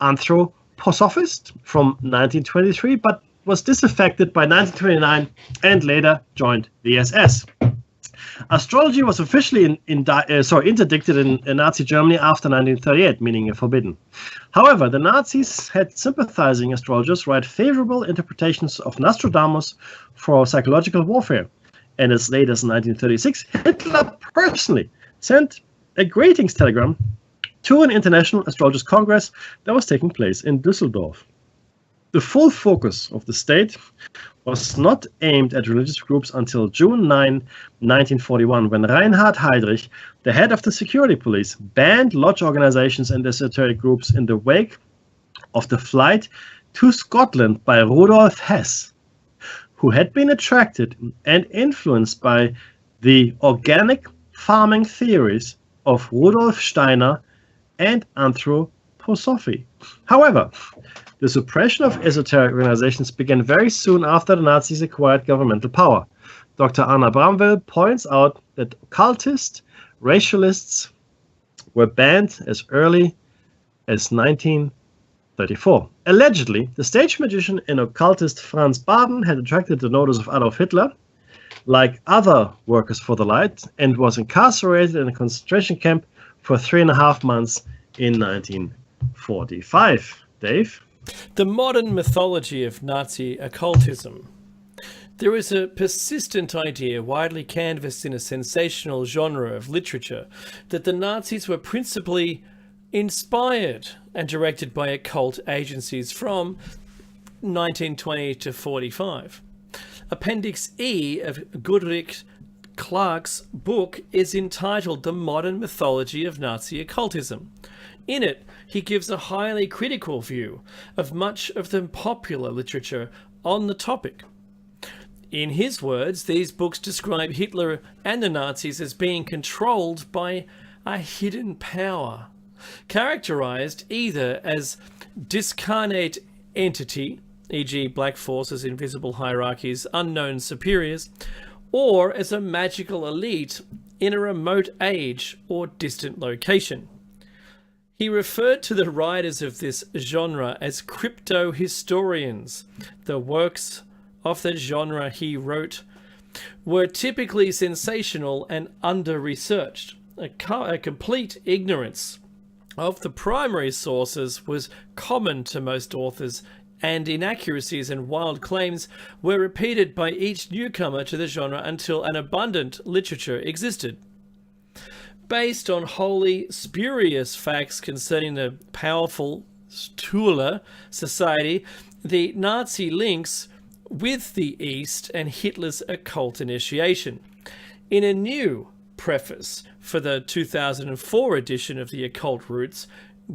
anthroposophist from 1923, but was disaffected by 1929 and later joined the SS. Astrology was officially interdicted in Nazi Germany after 1938, meaning forbidden. However, the Nazis had sympathizing astrologers write favorable interpretations of Nostradamus for psychological warfare. And as late as 1936, Hitler personally sent a greetings telegram to an international astrologers congress that was taking place in Düsseldorf. The full focus of the state was not aimed at religious groups until June 9, 1941, when Reinhard Heydrich, the head of the security police, banned lodge organizations and esoteric groups in the wake of the flight to Scotland by Rudolf Hess, who had been attracted and influenced by the organic farming theories of Rudolf Steiner and anthroposophy. However, the suppression of esoteric organizations began very soon after the Nazis acquired governmental power. Dr. Anna Bramwell points out that occultists, racialists were banned as early as 19 1934. Allegedly, the stage magician and occultist Franz Baden had attracted the notice of Adolf Hitler, like other workers for the light, and was incarcerated in a concentration camp for 3.5 months in 1945. Dave? The modern mythology of Nazi occultism. There is a persistent idea, widely canvassed in a sensational genre of literature, that the Nazis were principally inspired and directed by occult agencies from 1920 to 45. Appendix E of Goodrich Clark's book is entitled The Modern Mythology of Nazi Occultism. In it, he gives a highly critical view of much of the popular literature on the topic. In his words, these books describe Hitler and the Nazis as being controlled by a hidden power, characterized either as discarnate entity, e.g. black forces, invisible hierarchies, unknown superiors, or as a magical elite in a remote age or distant location. He referred to the writers of this genre as crypto-historians. The works of the genre he wrote were typically sensational and under-researched. A complete ignorance of the primary sources was common to most authors, and inaccuracies and wild claims were repeated by each newcomer to the genre until an abundant literature existed. Based on wholly spurious facts concerning the powerful Stuhler society, the Nazi links with the East and Hitler's occult initiation. In a new preface for the 2004 edition of the Occult Roots,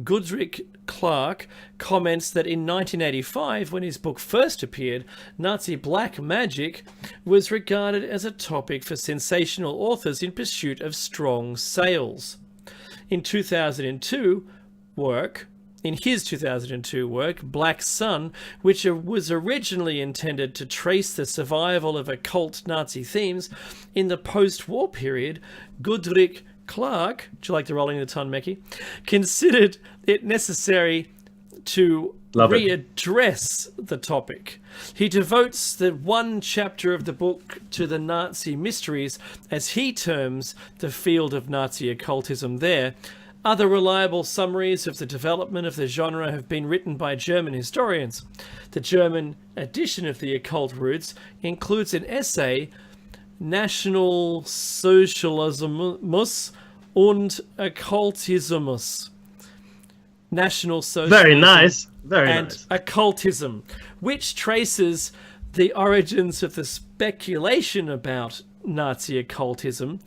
Goodrich Clark comments that in 1985, when his book first appeared, Nazi black magic was regarded as a topic for sensational authors in pursuit of strong sales. In his 2002 work, Black Sun, which was originally intended to trace the survival of occult Nazi themes in the post-war period, Goodrich Clark, do you like the rolling of the tongue, Mecky, considered it necessary to readdress the topic. He devotes the one chapter of the book to the Nazi mysteries, as he terms the field of Nazi occultism there. Other reliable summaries of the development of the genre have been written by German historians. The German edition of the Occult Roots includes an essay, National Socialismus und Okkultismus. National Socialism. Very nice. And occultism, which traces the origins of the speculation about Nazi occultism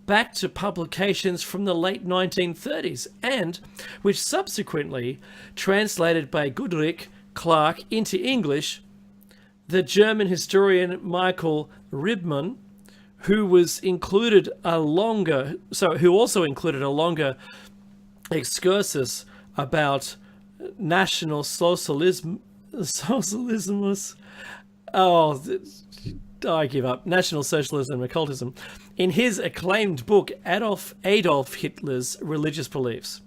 back to publications from the late 1930s, and which subsequently translated by Goodrich Clark into English. The German historian Michael Ribmann, who also included a longer excursus about National Socialism. I give up. National Socialism and Occultism, in his acclaimed book Adolf Hitler's Religious Beliefs.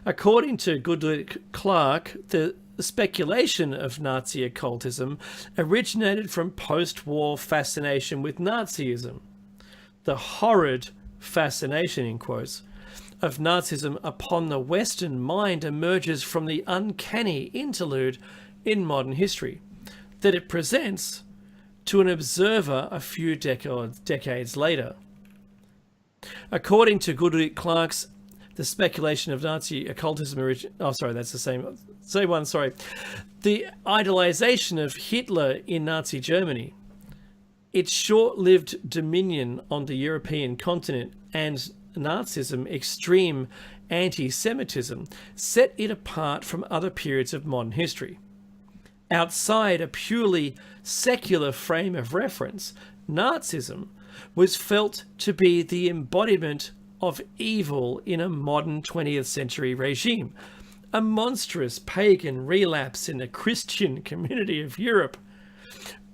According to Goodrich Clark, the speculation of Nazi occultism originated from post-war fascination with Nazism. The horrid fascination, in quotes, of Nazism upon the Western mind emerges from the uncanny interlude in modern history that it presents to an observer a few decades later. According to Goodrich Clark's The Speculation of Nazi Occultism, the idolization of Hitler in Nazi Germany, its short-lived dominion on the European continent, and Nazism, extreme anti-Semitism, set it apart from other periods of modern history. Outside a purely secular frame of reference, Nazism was felt to be the embodiment of evil in a modern 20th century regime, a monstrous pagan relapse in the Christian community of Europe.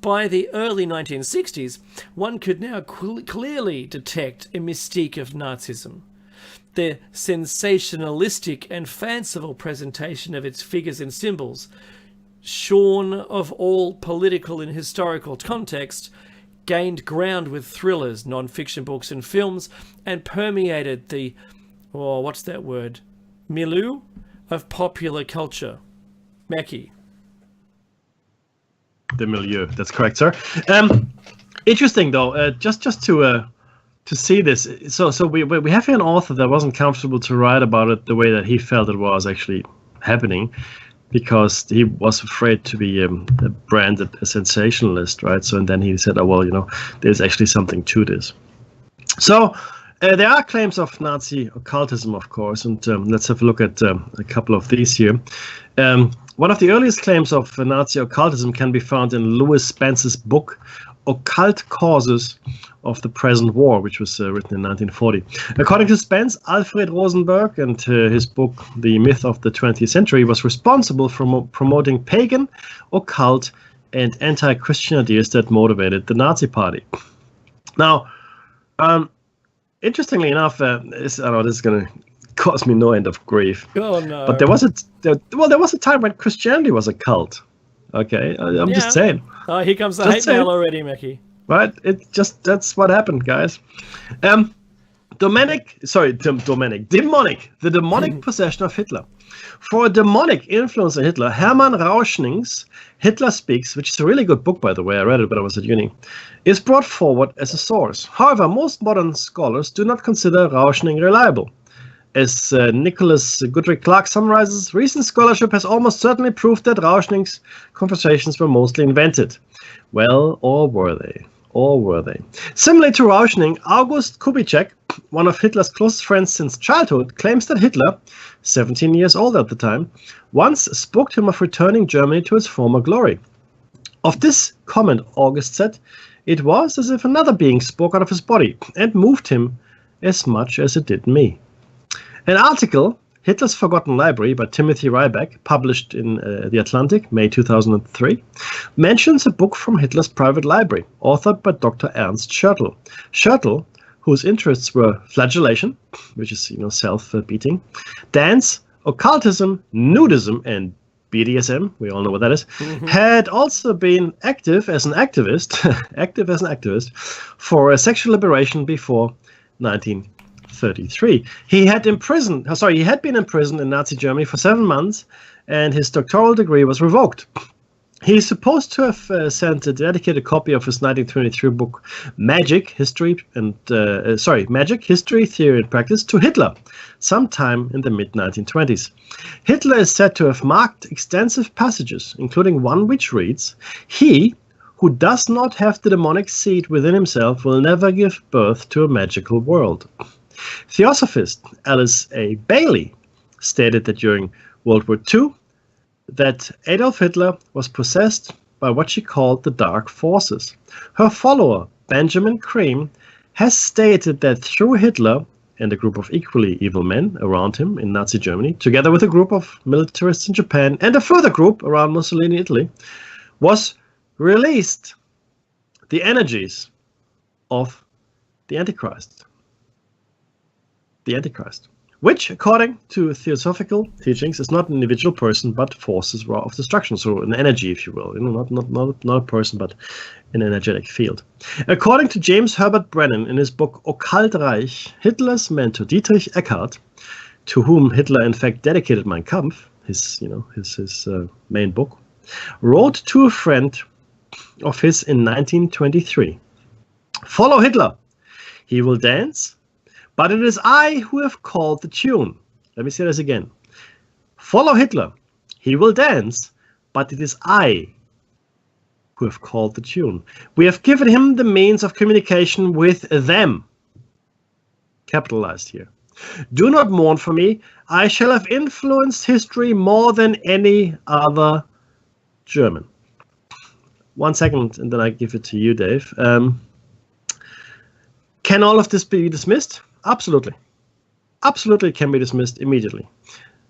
By the early 1960s, one could now clearly detect a mystique of Nazism. their sensationalistic and fanciful presentation of its figures and symbols, shorn of all political and historical context, gained ground with thrillers, non-fiction books and films, and permeated the, what's that word, milieu of popular culture. Mackie. The milieu, that's correct, sir. Interesting, though, just to see this. So we have here an author that wasn't comfortable to write about it the way that he felt it was actually happening, because he was afraid to be branded a sensationalist, right? So, and then he said, oh, well, there's actually something to this. So there are claims of Nazi occultism, of course, and let's have a look at a couple of these here. One of the earliest claims of Nazi occultism can be found in Lewis Spence's book, Occult Causes of the Present War, which was written in 1940. According to Spence, Alfred Rosenberg and his book, The Myth of the 20th Century, was responsible for promoting pagan, occult, and anti-Christian ideas that motivated the Nazi Party. Now, interestingly enough, I know this is going to cause me no end of grief. Oh no! But there was a time when Christianity was a cult. Okay, I'm just saying. Oh, here comes the hate mail already, Mickey. Right? That's what happened, guys. Demonic, the demonic possession of Hitler. For a demonic influence on Hitler, Hermann Rauschning's Hitler Speaks, which is a really good book, by the way, I read it when I was at uni, is brought forward as a source. However, most modern scholars do not consider Rauschning reliable. As Nicholas Goodrick Clark summarizes, recent scholarship has almost certainly proved that Rauschning's conversations were mostly invented. Well, or were they? Similarly to Rauschning, August Kubitschek, one of Hitler's closest friends since childhood, claims that Hitler, 17 years old at the time, once spoke to him of returning Germany to its former glory. Of this comment, August said, it was as if another being spoke out of his body and moved him as much as it did me. An article, Hitler's Forgotten Library by Timothy Ryback, published in The Atlantic, May 2003, mentions a book from Hitler's private library, authored by Dr. Ernst Schertl. Schertl, whose interests were flagellation, which is self-beating, dance, occultism, nudism, and BDSM, we all know what that is, had also been active as an activist for sexual liberation before 1933. He had been imprisoned in Nazi Germany for 7 months, and his doctoral degree was revoked. He is supposed to have sent a dedicated copy of his 1923 book, Magic, History, Theory and Practice, to Hitler, sometime in the mid-1920s. Hitler is said to have marked extensive passages, including one which reads, "He who does not have the demonic seed within himself will never give birth to a magical world." Theosophist Alice A. Bailey stated that during World War II, that Adolf Hitler was possessed by what she called the dark forces. Her follower, Benjamin Creme, has stated that through Hitler and a group of equally evil men around him in Nazi Germany, together with a group of militarists in Japan and a further group around Mussolini, Italy, was released the energies of the Antichrist. The Antichrist, which, according to theosophical teachings, is not an individual person, but forces of destruction. So an energy, if you will, not a person, but an energetic field. According to James Herbert Brennan in his book Occult Reich, Hitler's mentor Dietrich Eckart, to whom Hitler in fact dedicated Mein Kampf, his main book, wrote to a friend of his in 1923, "Follow Hitler. He will dance, but it is I who have called the tune." Let me say this again. "Follow Hitler. He will dance, but it is I who have called the tune. We have given him the means of communication with them." Capitalized here. "Do not mourn for me. I shall have influenced history more than any other German." 1 second, and then I give it to you, Dave. Can all of this be dismissed? Absolutely. Absolutely, it can be dismissed immediately.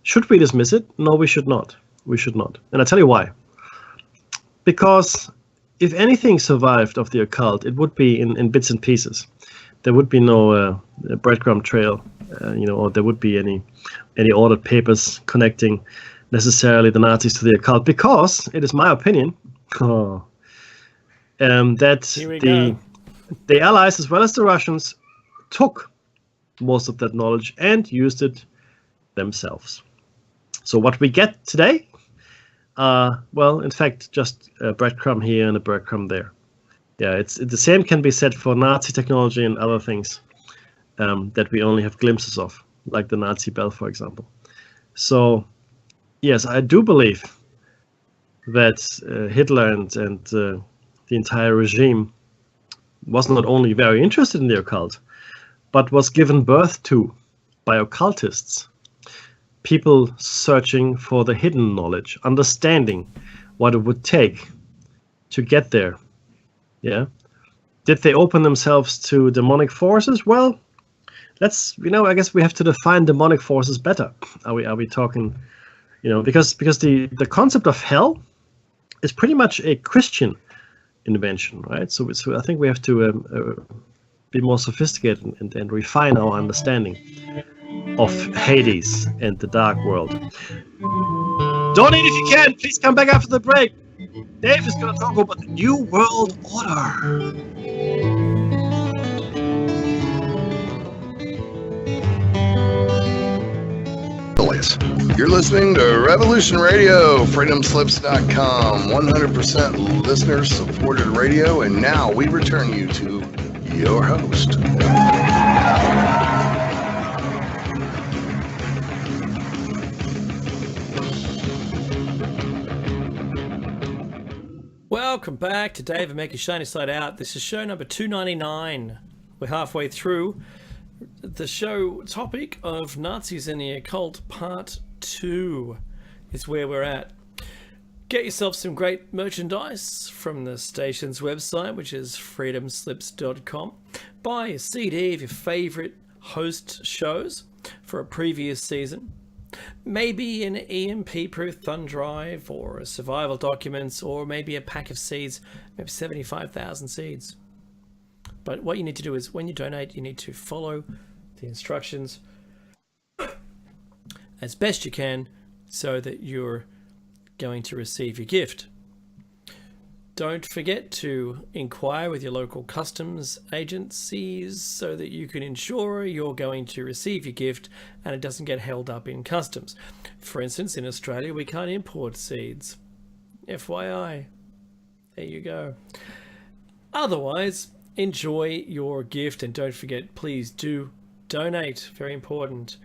Should we dismiss it? No, we should not. We should not. And I'll tell you why. Because if anything survived of the occult, it would be in bits and pieces. there would be no breadcrumb trail, or there would be any audit papers connecting necessarily the Nazis to the occult, because it is my opinion that the Allies as well as the Russians took most of that knowledge and used it themselves. So what we get today, in fact, just a breadcrumb here and a breadcrumb there. Yeah, the same can be said for Nazi technology and other things that we only have glimpses of, like the Nazi bell, for example. So, yes, I do believe that Hitler and the entire regime was not only very interested in the occult, but was given birth to by occultists. People searching for the hidden knowledge, understanding what it would take to get there. Yeah. Did they open themselves to demonic forces? Well, I guess we have to define demonic forces better. Are we talking, because the concept of hell is pretty much a Christian invention, right? So I think we have to be more sophisticated and refine our understanding of Hades and the dark world. Donate if you can. Please come back after the break. Dave is going to talk about the New World Order. You're listening to Revolution Radio, freedomslips.com, 100% listener-supported radio, and now we return you to your host. Welcome back to Dave and Mackie's Shiny Side Out. This is show number 299. We're halfway through the show topic of Nazis and the Occult Part 2 is where we're at. Get yourself some great merchandise from the station's website, which is freedomslips.com. Buy a CD of your favorite host shows for a previous season. Maybe an EMP-proof thumb drive or a survival documents, or maybe a pack of seeds, maybe 75,000 seeds. But what you need to do is when you donate, you need to follow the instructions as best you can so that you're going to receive your gift. Don't forget to inquire with your local customs agencies so that you can ensure you're going to receive your gift and it doesn't get held up in customs. For instance, in Australia, we can't import seeds. FYI. There you go. Otherwise, enjoy your gift, and don't forget, please do donate. Very important.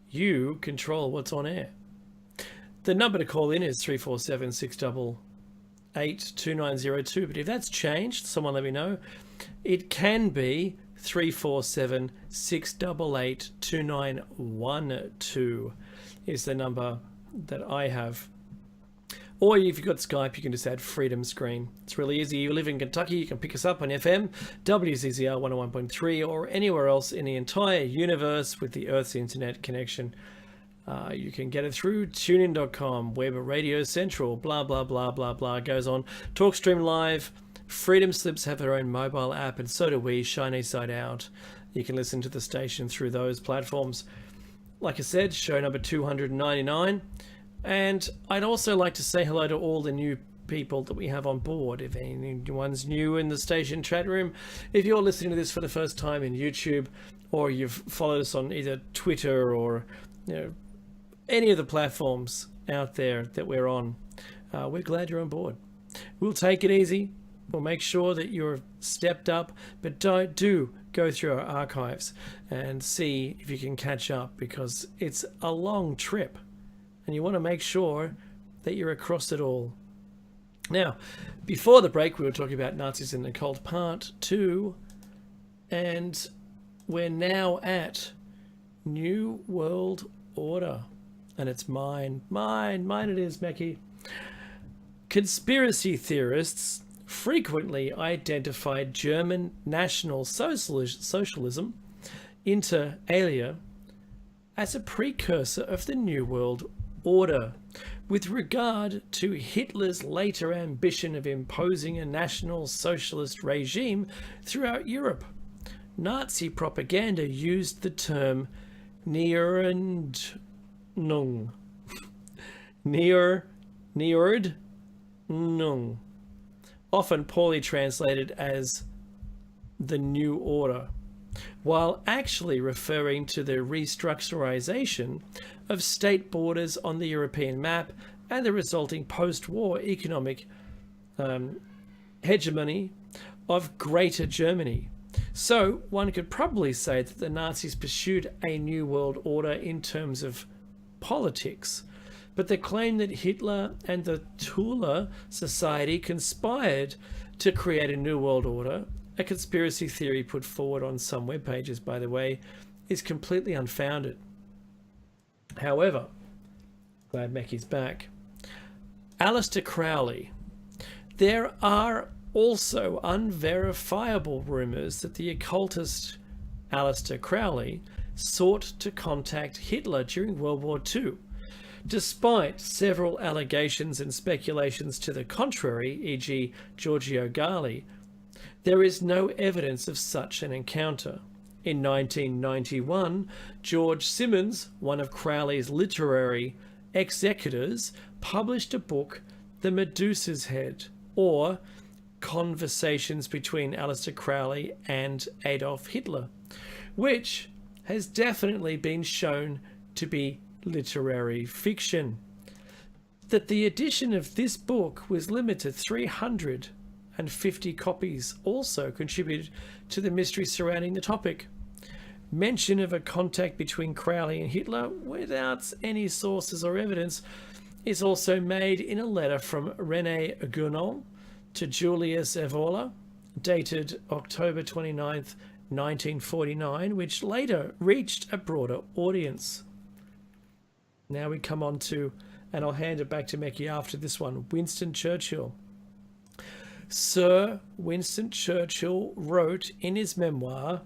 You control what's on air. The number to call in is 347-688-2902, but if that's changed, someone let me know. It can be 347-688-2912 is the number that I have. Or if you've got Skype, you can just add Freedom Screen. It's really easy. You live in Kentucky, you can pick us up on FM, WZZR 101.3, or anywhere else in the entire universe with the Earth's internet connection. You can get it through tunein.com, Weber Radio Central, blah, blah, blah, blah, blah. It goes on. TalkStream Live. Freedom Slips have their own mobile app, and so do we, Shiny Side Out. You can listen to the station through those platforms. Like I said, show number 299. And I'd also like to say hello to all the new people that we have on board. If anyone's new in the station chat room, if you're listening to this for the first time in YouTube, or you've followed us on either Twitter or any of the platforms out there that we're on, we're glad you're on board. We'll take it easy. We'll make sure that you're stepped up, but do go through our archives and see if you can catch up, because it's a long trip. And you want to make sure that you're across it all. Now, before the break, we were talking about Nazis in the Occult Part 2. And we're now at New World Order. And it's mine it is, Mackie. Conspiracy theorists frequently identified German National Socialism, inter alia, as a precursor of the New World Order, with regard to Hitler's later ambition of imposing a national socialist regime throughout Europe. Nazi propaganda used the term Neordnung. Neordnung, often poorly translated as the New Order, while actually referring to the restructurization of state borders on the European map and the resulting post-war economic hegemony of Greater Germany. So one could probably say that the Nazis pursued a new world order in terms of politics, but the claim that Hitler and the Thule Society conspired to create a new world order, a conspiracy theory put forward on some web pages, by the way, is completely unfounded. However, glad Meckie's back. Aleister Crowley. There are also unverifiable rumours that the occultist Aleister Crowley sought to contact Hitler during World War II. Despite several allegations and speculations to the contrary, e.g. Giorgio Gali, there is no evidence of such an encounter. In 1991, George Simmons, one of Crowley's literary executors, published a book, The Medusa's Head, or Conversations Between Aleister Crowley and Adolf Hitler, which has definitely been shown to be literary fiction. That the edition of this book was limited to 350 copies also contributed to the mystery surrounding the topic. Mention of a contact between Crowley and Hitler without any sources or evidence is also made in a letter from René Gounod to Julius Evola, dated October 29th, 1949, which later reached a broader audience. Now we come on to, and I'll hand it back to Meckie after this one, Winston Churchill. Sir Winston Churchill wrote in his memoir,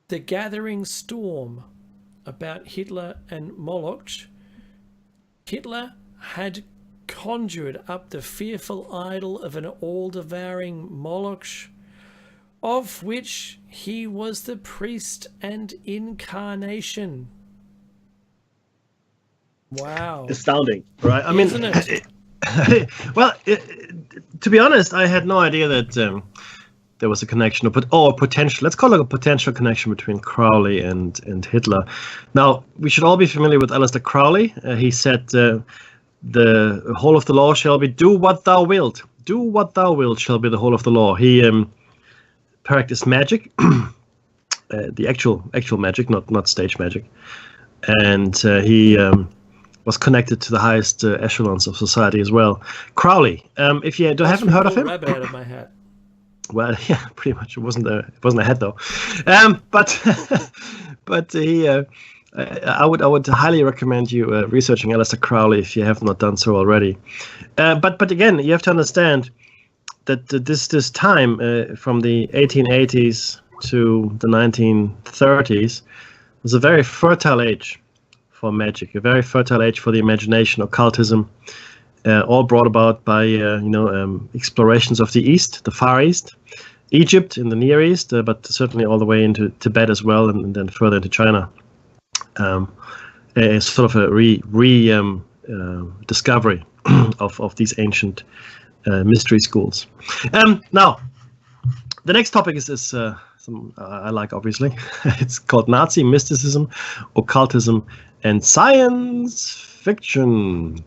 The Gathering Storm, about Hitler and Moloch. Hitler had conjured up the fearful idol of an all-devouring Moloch, of which he was the priest and incarnation. Wow. Astounding, right? I mean, isn't it? Well, to be honest, I had no idea that there was a connection, or potential. Let's call it a potential connection between Crowley and Hitler. Now, we should all be familiar with Aleister Crowley. He said, "The whole of the law shall be do what thou wilt. Do what thou wilt shall be the whole of the law." He practiced magic, the actual magic, not stage magic, and he was connected to the highest echelons of society as well. Crowley, if you haven't heard of him, rabbit out of my hat. Well, yeah, pretty much. It wasn't a hat though, but he. I would highly recommend you researching Aleister Crowley if you have not done so already. But again, you have to understand that this time from the 1880s to the 1930s was a very fertile age for magic, a very fertile age for the imagination, occultism, all brought about by explorations of the East, the Far East, Egypt in the Near East, but certainly all the way into Tibet as well, and then further into China. A sort of a discovery of these ancient mystery schools. Now, the next topic is some I like, obviously. It's called Nazi mysticism, occultism, and science fiction.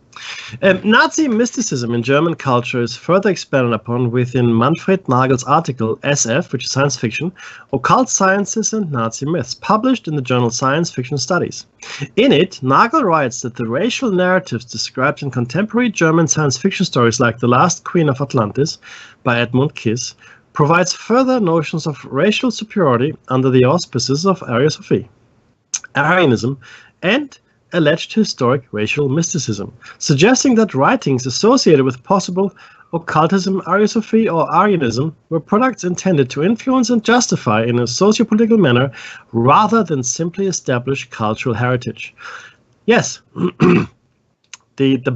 Nazi mysticism in German culture is further expanded upon within Manfred Nagel's article SF, which is science fiction, Occult Sciences and Nazi Myths, published in the journal Science Fiction Studies. In it, Nagel writes that the racial narratives described in contemporary German science fiction stories like The Last Queen of Atlantis by Edmund Kiss provides further notions of racial superiority under the auspices of Ariosophy, Arianism, and alleged historic racial mysticism, suggesting that writings associated with possible occultism, Ariosophy, or Arianism were products intended to influence and justify in a socio-political manner rather than simply establish cultural heritage. Yes, the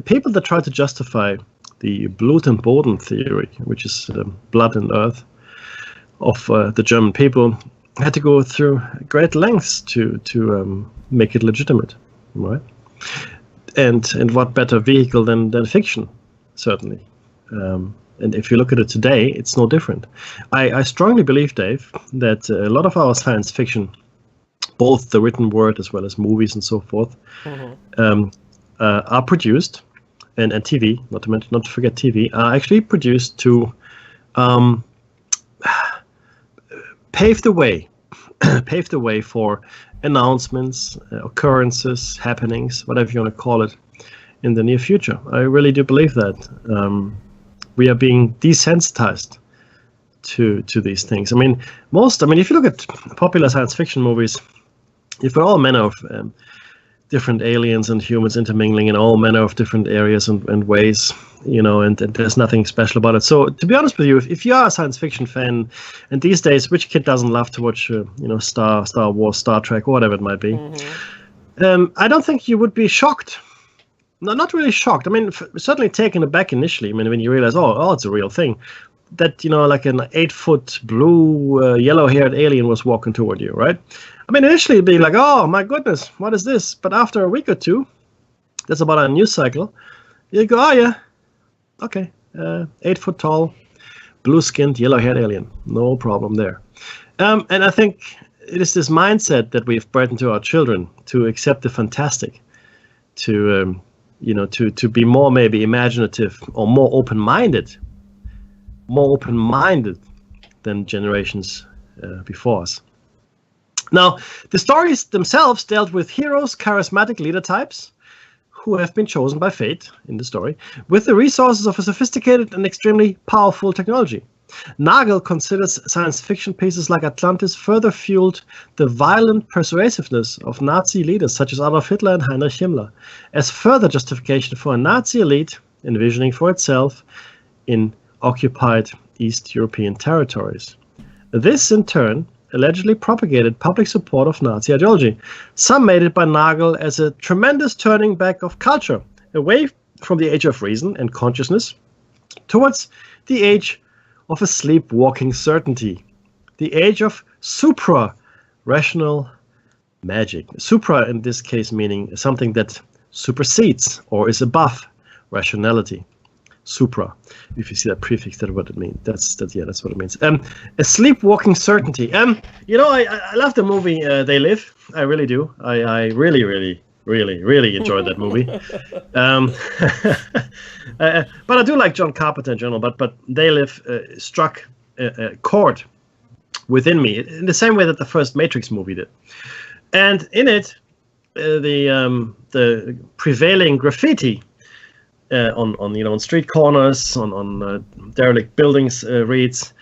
people that try to justify the Blut and Boden theory, which is blood and earth, the German people had to go through great lengths to make it legitimate, right? And what better vehicle than fiction, certainly. And if you look at it today, it's no different. I strongly believe, Dave, that a lot of our science fiction, both the written word as well as movies and so forth, are produced, and TV, not to forget TV, are actually produced to pave the way for announcements, occurrences, happenings, whatever you want to call it, in the near future. I really do believe that we are being desensitized to these things. I mean, if you look at popular science fiction movies, you've got all manner of different aliens and humans intermingling in all manner of different areas and ways, and there's nothing special about it. So, to be honest with you, if you are a science fiction fan, and these days, which kid doesn't love to watch, Star Wars, Star Trek, or whatever it might be, I don't think you would be shocked. No, not really shocked. I mean, certainly taken aback initially. I mean, when you realize, oh, it's a real thing, that like an 8-foot blue, yellow-haired alien was walking toward you, right? I mean, initially it'd be like, oh my goodness, what is this? But after a week or two, that's about a news cycle, you go, oh yeah, okay, 8-foot tall, blue-skinned, yellow-haired alien, no problem there. And I think it is this mindset that we've bred into our children to accept the fantastic, to be more maybe imaginative or more open-minded than generations before us. Now, the stories themselves dealt with heroes, charismatic leader types, who have been chosen by fate in the story, with the resources of a sophisticated and extremely powerful technology. Nagel considers science fiction pieces like Atlantis further fueled the violent persuasiveness of Nazi leaders such as Adolf Hitler and Heinrich Himmler, as further justification for a Nazi elite envisioning for itself in occupied East European territories. This, in turn, allegedly propagated public support of Nazi ideology. Some made it by Nagel as a tremendous turning back of culture, away from the age of reason and consciousness, towards the age of a sleepwalking certainty, the age of supra-rational magic. Supra, in this case, meaning something that supersedes or is above rationality. Supra. If you see that prefix, that's what it means. That's what it means. A sleepwalking certainty. I love the movie They Live. I really do. I really enjoyed that movie. But I do like John Carpenter in general. But They Live struck a chord within me in the same way that the first Matrix movie did. And in it, the prevailing graffiti on street corners, on derelict buildings reads,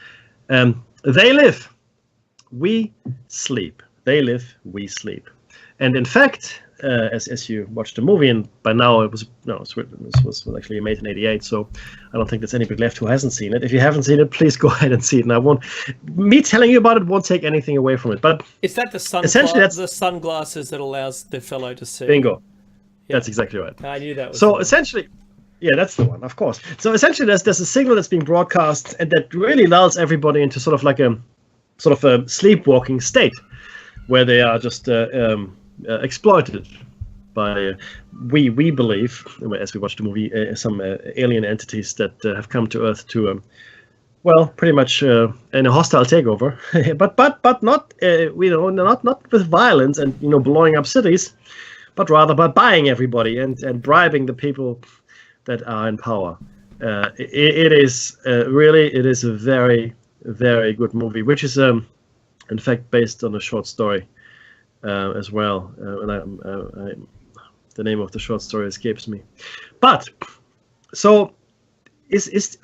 "They live, we sleep. They live, we sleep." And in fact, as you watch the movie, and by now this was actually made in '88, so I don't think there's anybody left who hasn't seen it. If you haven't seen it, please go ahead and see it. And me telling you about it won't take anything away from it. But is that the sunglasses that allows the fellow to see? Bingo. Yeah. That's exactly right. I knew that was so essentially. Yeah, that's the one, of course. So essentially, there's a signal that's being broadcast, and that really lulls everybody into sort of a sleepwalking state, where they are just exploited by we believe, as we watch the movie, some alien entities that have come to Earth to, pretty much in a hostile takeover, but not not with violence and blowing up cities, but rather by buying everybody and bribing the people that are in power. It is a very, very good movie, which is in fact based on a short story as well. And the name of the short story escapes me. But so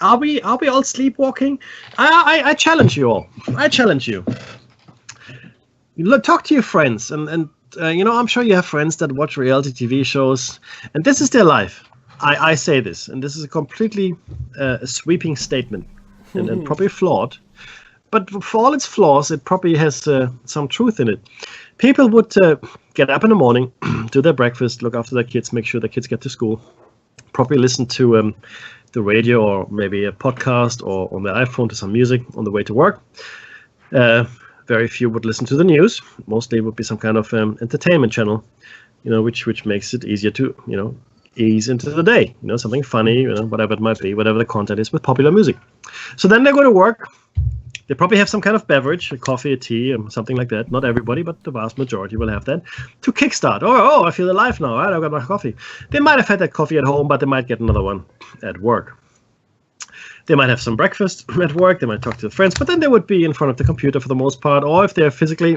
are we all sleepwalking? I challenge you all. I challenge you. Talk to your friends, and I'm sure you have friends that watch reality TV shows, and this is their life. I say this, and this is a completely sweeping statement, and probably flawed. But for all its flaws, it probably has some truth in it. People would get up in the morning, do their breakfast, look after their kids, make sure their kids get to school, probably listen to the radio or maybe a podcast or on their iPhone to some music on the way to work. Very few would listen to the news. Mostly it would be some kind of entertainment channel, which makes it easier to, ease into the day. Something funny, whatever it might be, whatever the content is with popular music. So then they go to work. They probably have some kind of beverage, a coffee, a tea, something like that. Not everybody, but the vast majority will have that to kickstart. Oh, I feel alive now, right? I've got my coffee. They might have had that coffee at home, but they might get another one at work. They might have some breakfast at work. They might talk to their friends, but then they would be in front of the computer for the most part. Or if they're physically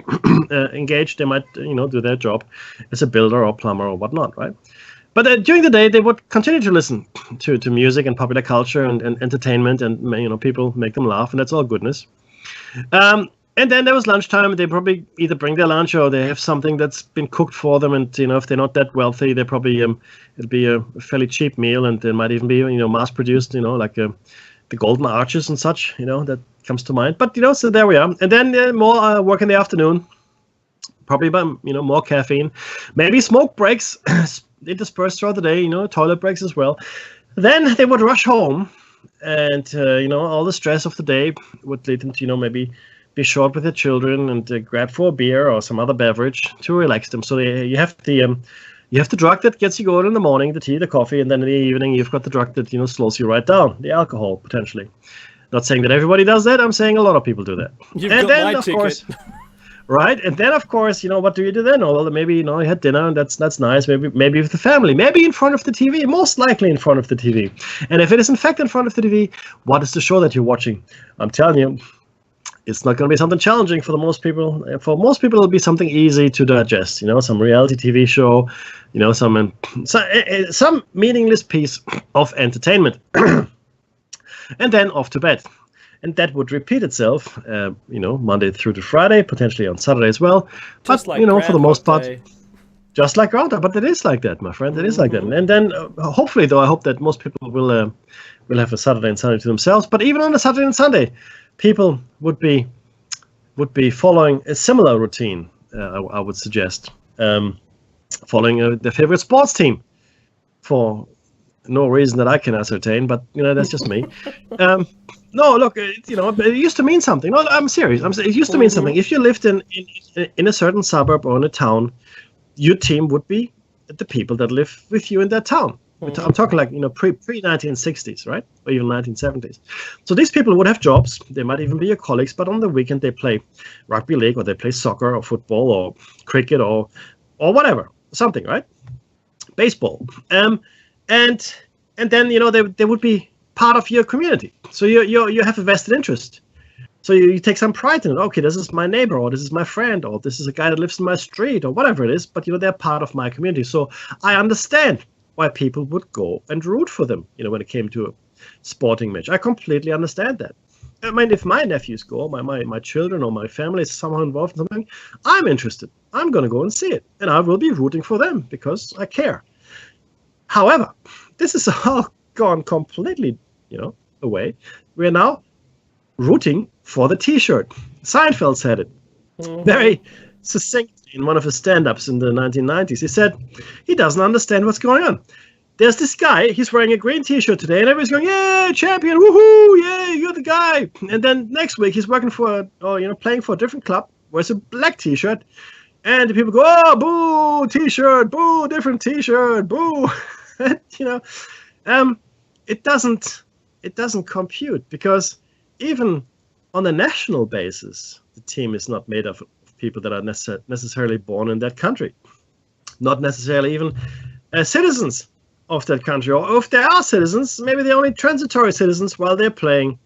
engaged, they might, do their job as a builder or plumber or whatnot, right? But during the day, they would continue to listen to music and popular culture and entertainment, and people make them laugh, and that's all goodness. And then there was lunchtime. They probably either bring their lunch or they have something that's been cooked for them. And if they're not that wealthy, they probably it'll be a fairly cheap meal, and it might even be mass produced, like the Golden Arches and such. That comes to mind. But so there we are. And then more work in the afternoon. Probably more caffeine, maybe smoke breaks. Interspersed throughout the day, toilet breaks as well. Then they would rush home, and all the stress of the day would lead them to maybe be short with their children and grab for a beer or some other beverage to relax them. So you have the drug that gets you going in the morning, the tea, the coffee, and then in the evening you've got the drug that slows you right down, the alcohol potentially. Not saying that everybody does that. I'm saying a lot of people do that. You've and got then, my of ticket. course. Right, and then of course, what do you do then? Oh, well, maybe you had dinner, and that's nice. Maybe with the family, maybe in front of the TV. Most likely in front of the TV. And if it is in fact in front of the TV, what is the show that you're watching? I'm telling you, it's not going to be something challenging for the most people. For most people, it'll be something easy to digest. Some reality TV show, some meaningless piece of entertainment, and then off to bed. And that would repeat itself, Monday through to Friday, potentially on Saturday as well. Just but, like for the most part, Day. just like Groundhog. But it is like that, my friend. It is like that. And then, hopefully, though, I hope that most people will have a Saturday and Sunday to themselves. But even on a Saturday and Sunday, people would be following a similar routine, I would suggest, following their favorite sports team for no reason that I can ascertain, but that's just me. No, look, it used to mean something. No, I'm serious. It used to mean something. If you lived in a certain suburb or in a town, your team would be the people that live with you in that town. I'm talking like pre 1960s, right, or even 1970s. So these people would have jobs. They might even be your colleagues, but on the weekend they play rugby league, or they play soccer or football or cricket or whatever, something, right? Baseball. And then they would be part of your community. So you have a vested interest. So you take some pride in it. Okay, this is my neighbor, or this is my friend, or this is a guy that lives in my street, or whatever it is. But they're part of my community. So I understand why people would go and root for them. When it came to a sporting match, I completely understand that. I mean, if my nephews go, my children or my family is somehow involved in something, I'm interested. I'm going to go and see it, and I will be rooting for them because I care. However, this is all gone completely, away. We're now rooting for the T-shirt. Seinfeld said it very succinctly in one of his stand-ups in the 1990s. He said he doesn't understand what's going on. There's this guy, he's wearing a green T-shirt today, and everybody's going, "Yeah, champion, woohoo, yeah, you're the guy." And then next week he's working playing for a different club, wears a black T-shirt, and the people go, "Oh, boo, T-shirt, boo, different T-shirt, boo." It doesn't compute, because even on a national basis, the team is not made of people that are necessarily born in that country, not necessarily even citizens of that country, or if they are citizens, maybe they're only transitory citizens while they're playing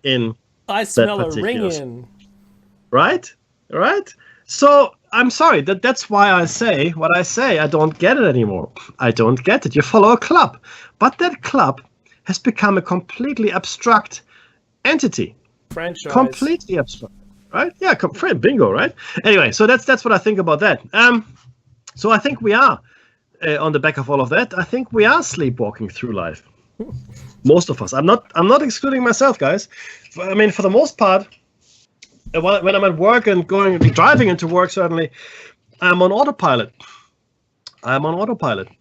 in. I smell a ring in. Right. So I'm sorry, that's why I say what I say. I don't get it anymore. I don't get it. You follow a club, but that club has become a completely abstract entity. Franchise. Completely abstract, right? Yeah, bingo, right? Anyway, so that's what I think about that. So I think we are on the back of all of that. I think we are sleepwalking through life. Most of us. I'm not excluding myself, guys. I mean, for the most part, when I'm at work and driving into work, certainly, I'm on autopilot.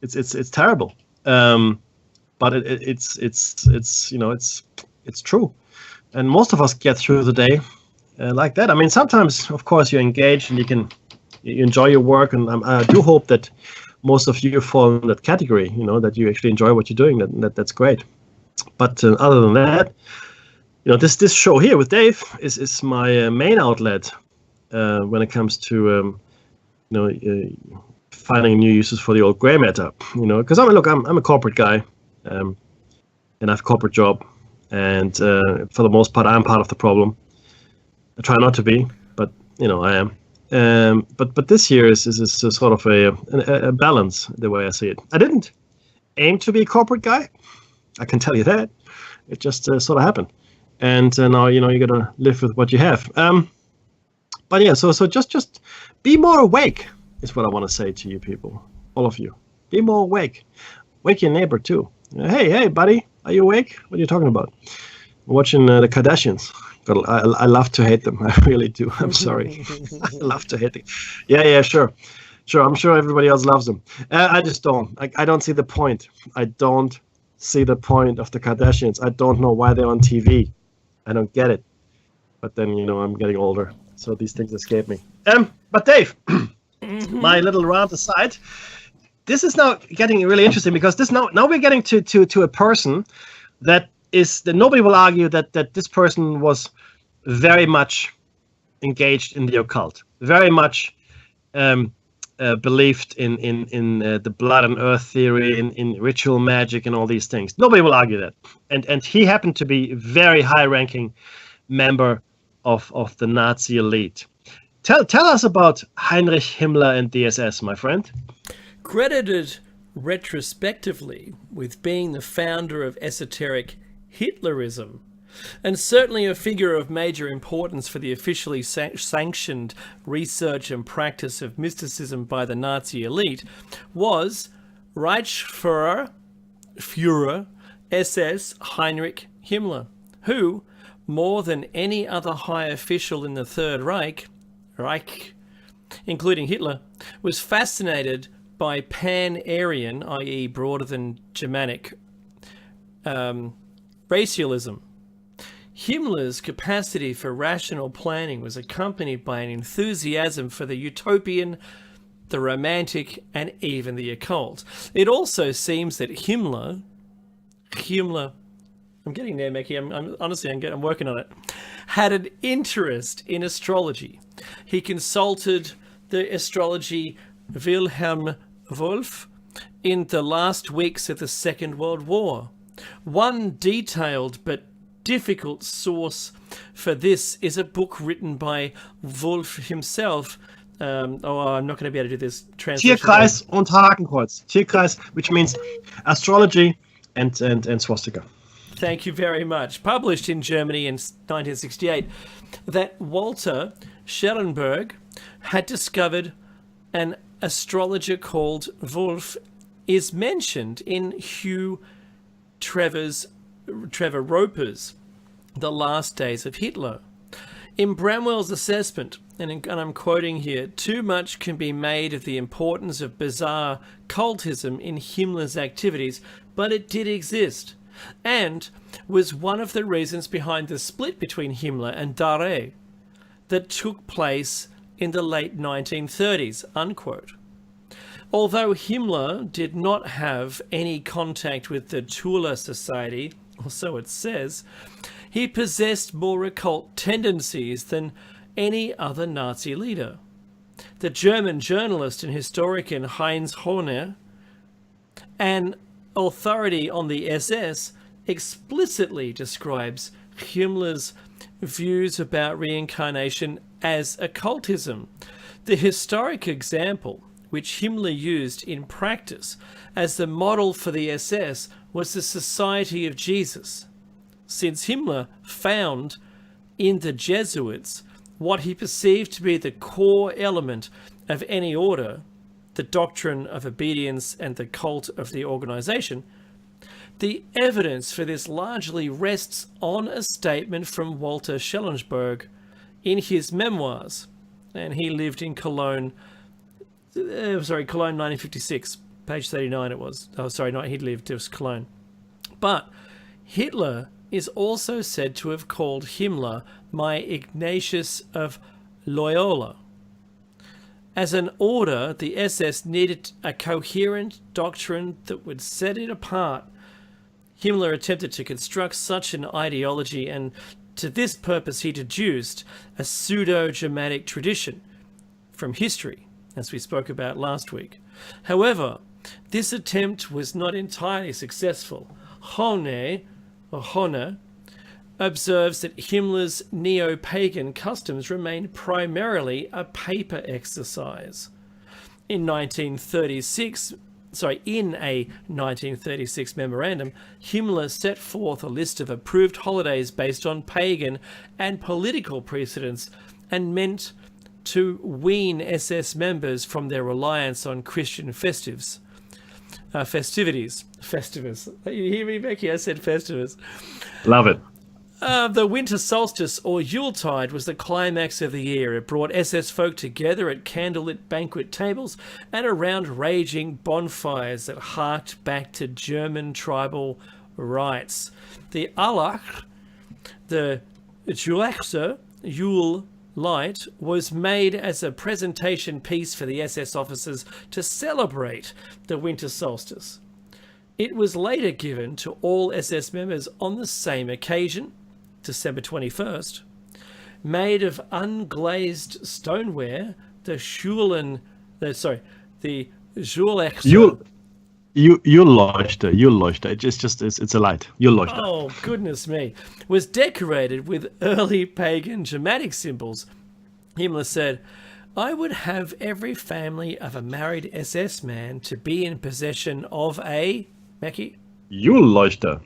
It's terrible. But it's true. And most of us get through the day like that. I mean, sometimes, of course, you're engaged and you enjoy your work, and I do hope that most of you fall in that category. That you actually enjoy what you're doing. That's great. But other than that, this show here with Dave is my main outlet when it comes to finding new uses for the old gray matter. Because I'm a corporate guy, and I have a corporate job, and for the most part, I'm part of the problem. I try not to be, but I am. But this year is a sort of a balance, the way I see it. I didn't aim to be a corporate guy. I can tell you that. It just sort of happened. And now, you got to live with what you have. But yeah, so just be more awake is what I want to say to you people, all of you. Be more awake. Wake your neighbor too. Hey, buddy, are you awake? What are you talking about? Watching the Kardashians. I love to hate them. I really do. I'm sorry. I love to hate them. Yeah, sure. I'm sure everybody else loves them. I just don't. I don't see the point. I don't see the point of the Kardashians. I don't know why they're on TV. I don't get it. But then, I'm getting older, so these things escape me. But Dave, my little rant aside, this is now getting really interesting, because now we're getting to a person that nobody will argue that this person was very much engaged in the occult, very much believed in the blood and earth theory, in ritual magic and all these things. Nobody will argue that. And he happened to be a very high-ranking member of the Nazi elite. Tell us about Heinrich Himmler and the SS, my friend. Credited retrospectively with being the founder of esoteric Hitlerism, and certainly a figure of major importance for the officially sanctioned research and practice of mysticism by the Nazi elite, was Reichsfuhrer SS Heinrich Himmler, who, more than any other high official in the Third Reich, including Hitler, was fascinated by Pan-Aryan, i.e. broader than Germanic, racialism. Himmler's capacity for rational planning was accompanied by an enthusiasm for the utopian, the romantic, and even the occult. It also seems that Himmler, I'm getting there, Mickey. I'm honestly, I'm working on it. Had an interest in astrology. He consulted the astrology Wilhelm Wolff in the last weeks of the Second World War. One detailed but difficult source for this is a book written by Wolff himself. I'm not going to be able to do this translation. Tierkreis und Hakenkreuz. Tierkreis, which means astrology and swastika. Thank you very much. Published in Germany in 1968, that Walter Schellenberg had discovered an astrologer called Wolff is mentioned in Hugh Trevor Roper's The Last Days of Hitler. In Bramwell's assessment, and I'm quoting here, too much can be made of the importance of bizarre cultism in Himmler's activities, but it did exist, and was one of the reasons behind the split between Himmler and Dare that took place in the late 1930s, unquote. Although Himmler did not have any contact with the Tula Society, or so it says, he possessed more occult tendencies than any other Nazi leader. The German journalist and historian Heinz Horner, an authority on the SS, explicitly describes Himmler's views about reincarnation as occultism. The historic example which Himmler used in practice as the model for the SS was the Society of Jesus, since Himmler found in the Jesuits what he perceived to be the core element of any order, the doctrine of obedience and the cult of the organization. The evidence for this largely rests on a statement from Walter Schellenberg in his memoirs, and he lived in Cologne 1956, page 39 it was. Oh, sorry, not he lived, it was Cologne. But Hitler is also said to have called Himmler my Ignatius of Loyola. As an order, the SS needed a coherent doctrine that would set it apart. Himmler attempted to construct such an ideology, and to this purpose he deduced a pseudo-Germanic tradition from history, as we spoke about last week. However, this attempt was not entirely successful. Hohne observes that Himmler's neo-pagan customs remained primarily a paper exercise. In a 1936 memorandum, Himmler set forth a list of approved holidays based on pagan and political precedents, and meant to wean SS members from their reliance on Christian festivities. You hear me, Becky? I said festivus. Love it. The winter solstice, or Yuletide, was the climax of the year. It brought SS folk together at candlelit banquet tables and around raging bonfires that harked back to German tribal rites. The Allach, the Julechse, Yule light, was made as a presentation piece for the SS officers to celebrate the winter solstice. It was later given to all SS members on the same occasion, December 21st. Made of unglazed stoneware, the Julechse. Juleleuchte. It's a light. Juleleuchte. Oh, goodness me. Was decorated with early pagan Germanic symbols. Himmler said, "I would have every family of a married SS man to be in possession of a..." Becky? Juleleuchte.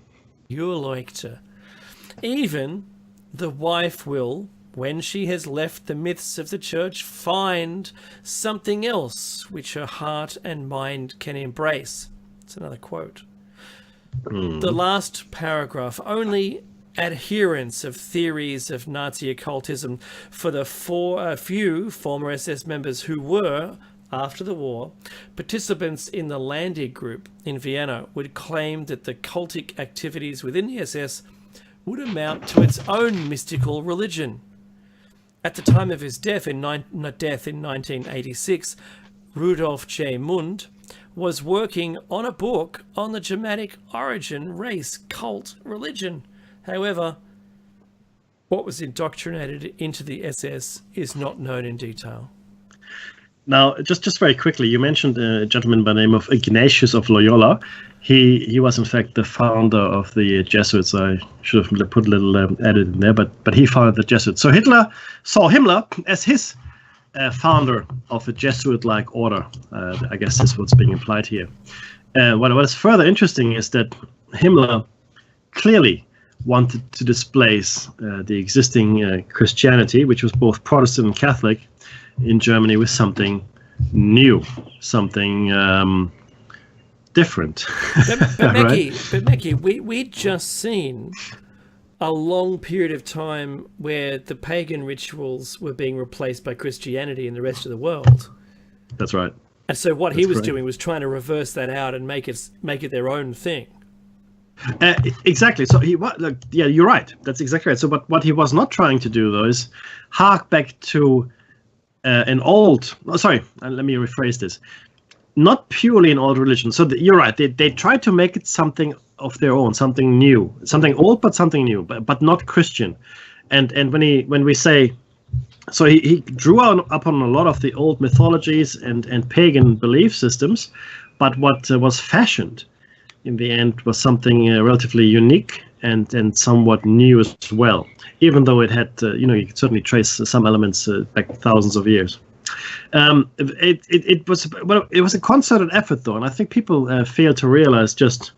Even the wife will, when she has left the myths of the church, find something else which her heart and mind can embrace. It's another quote. The last paragraph: only adherents of theories of Nazi occultism for the few former SS members who were, after the war, participants in the Landig group in Vienna would claim that the cultic activities within the SS would amount to its own mystical religion. At the time of his death in 1986, Rudolf J. Mund was working on a book on the Germanic origin, race, cult, religion. However, what was indoctrinated into the SS is not known in detail. Now, just very quickly, you mentioned a gentleman by the name of Ignatius of Loyola. He was in fact the founder of the Jesuits. I should have put a little edit in there, but he founded the Jesuits. So Hitler saw Himmler as his founder of a Jesuit-like order. I guess that's what's being implied here. What is further interesting is that Himmler clearly wanted to displace the existing Christianity, which was both Protestant and Catholic, in Germany, with something new, something different. But Becky, we'd just seen a long period of time where the pagan rituals were being replaced by Christianity in the rest of the world. That's right. And so what he was doing was trying to reverse that out and make it their own thing. Exactly. So you're right. That's exactly right. So, but what he was not trying to do, though, is hark back to let me rephrase this. Not purely an old religion. So you're right. They tried to make it something of their own, something new, something old, but something new, but not Christian. And when we say, so he drew upon a lot of the old mythologies and pagan belief systems, but what was fashioned in the end was something relatively unique and somewhat new as well. Even though it had, you could certainly trace some elements back thousands of years. It was a concerted effort, though, and I think people fail to realize just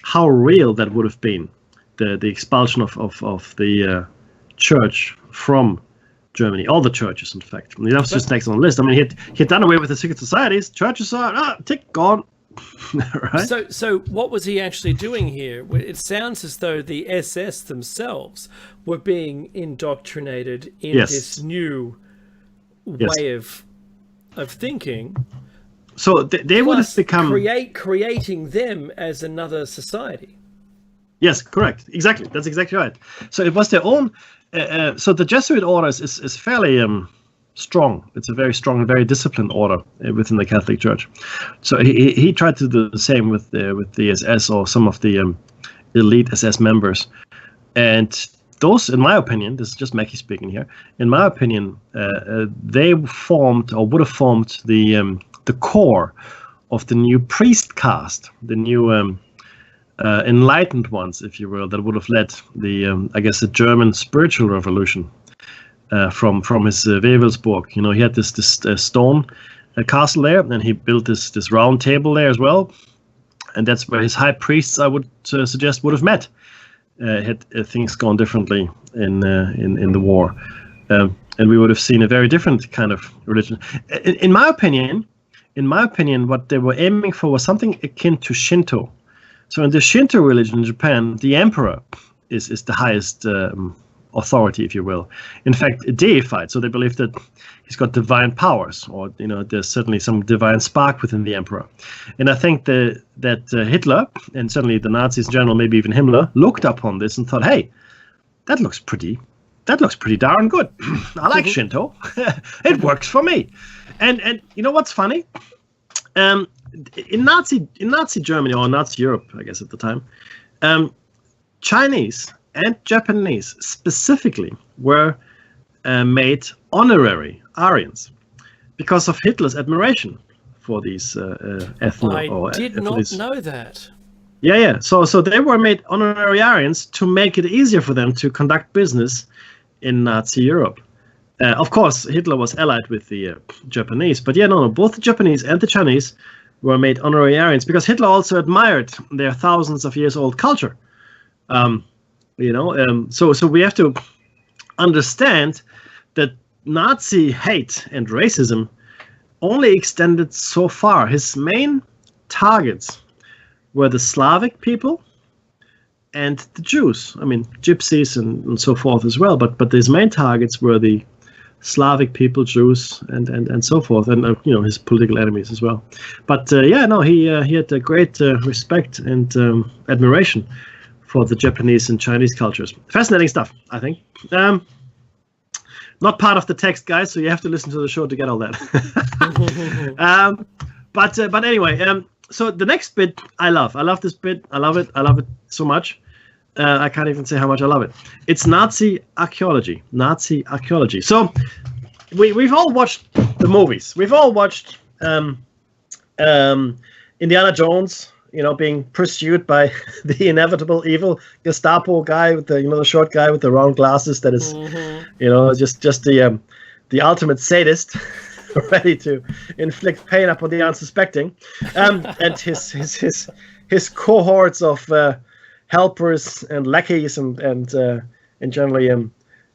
how real that would have been, the expulsion of the church from Germany, all the churches, in fact. I mean, that was just next on the list. I mean, he'd done away with the secret societies. Churches are gone. Right? So what was he actually doing here? It sounds as though the SS themselves were being indoctrinated in this new way of thinking. So they would have become creating them as another society. Yes, correct. Exactly. That's exactly right. So it was their own so the Jesuit order is fairly strong. It's a very strong and very disciplined order within the Catholic Church. So he tried to do the same with the SS or some of the elite SS members, and those, in my opinion, this is just Mackie speaking here. In my opinion, they formed or would have formed the core of the new priest caste, the new enlightened ones, if you will, that would have led the I guess the German spiritual revolution from his Wewelsburg. You know, he had this stone castle there, and he built this round table there as well, and that's where his high priests, I would suggest, would have met. Had things gone differently in the war, and we would have seen a very different kind of religion. In my opinion, what they were aiming for was something akin to Shinto. So in the Shinto religion in Japan, the emperor is the highest authority, if you will. In fact, deified. So they believe that he's got divine powers, or there's certainly some divine spark within the emperor. And I think that Hitler, and certainly the Nazis in general, maybe even Himmler, looked upon this and thought, hey, that looks pretty darn good. I like Shinto. It works for me. And you know what's funny? In Nazi Germany, or Nazi Europe, I guess at the time, Chinese and Japanese specifically were made honorary Aryans because of Hitler's admiration for these ethno. I did not know that. Yeah. So they were made honorary Aryans to make it easier for them to conduct business in Nazi Europe. Of course, Hitler was allied with the Japanese, but both the Japanese and the Chinese were made honorary Aryans because Hitler also admired their thousands of years old culture. So we have to understand that Nazi hate and racism only extended so far. His main targets were the Slavic people and the Jews. I mean, gypsies and so forth as well. But his main targets were the Slavic people, Jews, and so forth, and his political enemies as well. But he had a great respect and admiration for the Japanese and Chinese cultures. Fascinating stuff, I think. Not part of the text, guys, so you have to listen to the show to get all that. But anyway, so the next bit I love. I love this bit. I love it so much. I can't even say how much I love it. It's Nazi archaeology. So we've all watched the movies. We've all watched Indiana Jones, being pursued by the inevitable evil Gestapo guy with the short guy with the round glasses that is, just the ultimate sadist, ready to inflict pain upon the unsuspecting, and his cohorts of helpers and lackeys and generally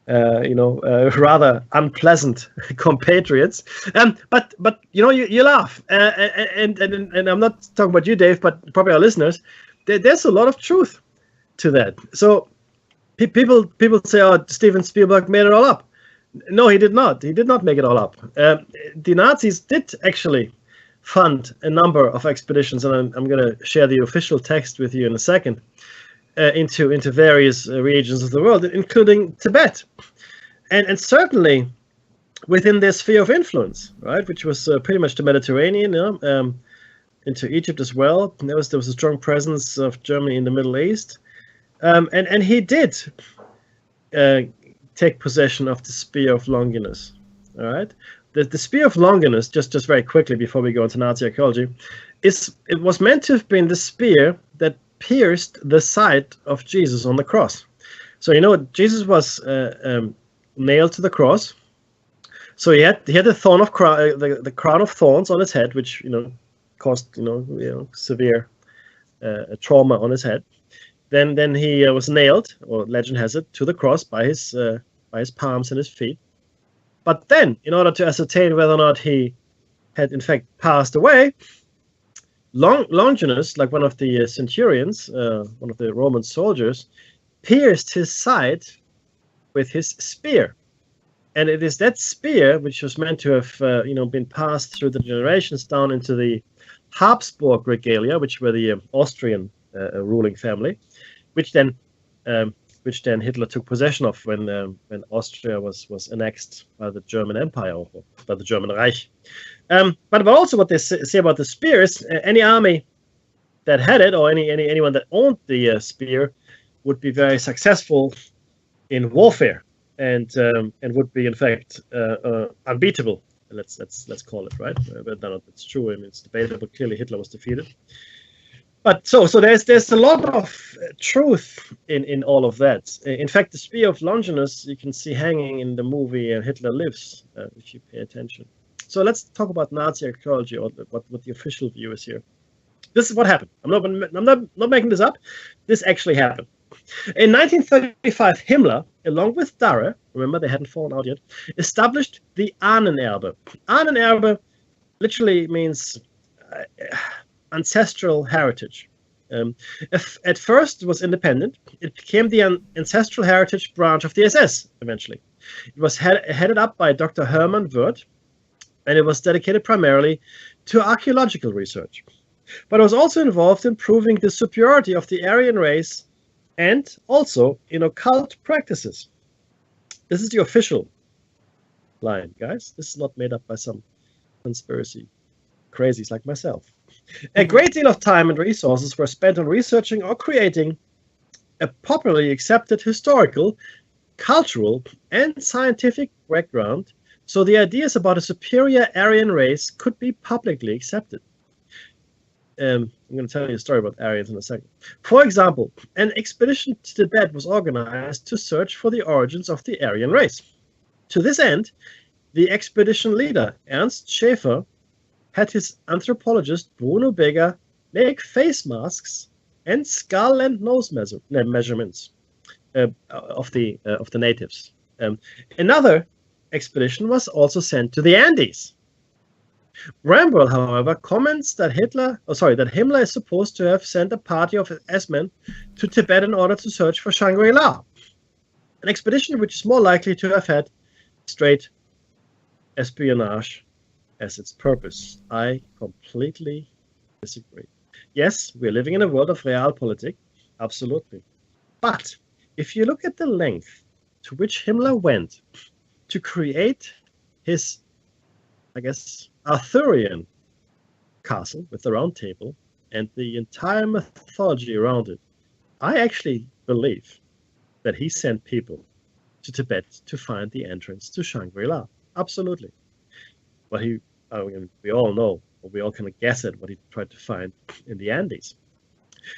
rather unpleasant compatriots. But you laugh, and I'm not talking about you, Dave, but probably our listeners. There's a lot of truth to that. So people say, "Oh, Steven Spielberg made it all up." No, he did not. He did not make it all up. The Nazis did actually fund a number of expeditions, and I'm going to share the official text with you in a second. Into various regions of the world, including Tibet, and certainly within their sphere of influence, right, which was pretty much the Mediterranean, into Egypt as well. There was a strong presence of Germany in the Middle East, and he did take possession of the Spear of Longinus. All right, the Spear of Longinus, just very quickly before we go into Nazi archaeology, it was meant to have been the spear that pierced the side of Jesus on the cross. So Jesus was nailed to the cross. So he had the thorn of the crown of thorns on his head, which caused severe trauma on his head. Then he was nailed, or legend has it, to the cross by his palms and his feet. But then, in order to ascertain whether or not he had in fact passed away, Longinus, like one of the centurions, one of the Roman soldiers, pierced his side with his spear. And it is that spear, which was meant to have been passed through the generations down into the Habsburg regalia, which were the Austrian ruling family, which then which then Hitler took possession of when Austria was annexed by the German Empire, or by the German Reich. But also what they say about the spear is any army that had it, or anyone that owned the spear, would be very successful in warfare, and would be in fact unbeatable. Let's call it, right. But no, it's true. I mean, it's debatable. Clearly, Hitler was defeated. But so there's a lot of truth in all of that. In fact, the spear of Longinus you can see hanging in the movie Hitler Lives, if you pay attention. So let's talk about Nazi archaeology, or what the official view is here. This is what happened. I'm not making this up. This actually happened. In 1935, Himmler, along with Darre, remember they hadn't fallen out yet, established the Ahnenerbe. Ahnenerbe literally means ancestral heritage. At first, it was independent. It became the ancestral heritage branch of the SS eventually. It was headed up by Dr. Hermann Wirth, and it was dedicated primarily to archaeological research. But it was also involved in proving the superiority of the Aryan race, and also in occult practices. This is the official line, guys. This is not made up by some conspiracy crazies like myself. A great deal of time and resources were spent on researching or creating a popularly accepted historical, cultural, and scientific background, so the ideas about a superior Aryan race could be publicly accepted. I'm going to tell you a story about Aryans in a second. For example, an expedition to Tibet was organized to search for the origins of the Aryan race. To this end, the expedition leader, Ernst Schäfer, had his anthropologist Bruno Beger make face masks and skull and nose measurements of the natives. Another expedition was also sent to the Andes. Bramwell, however, comments that Himmler is supposed to have sent a party of S-men to Tibet in order to search for Shangri-La, an expedition which is more likely to have had straight espionage as its purpose. I completely disagree. Yes, we're living in a world of realpolitik, absolutely. But if you look at the length to which Himmler went to create his, I guess, Arthurian castle with the round table and the entire mythology around it, I actually believe that he sent people to Tibet to find the entrance to Shangri-La. Absolutely. But we all know, or we all kind of guess at what he tried to find in the Andes.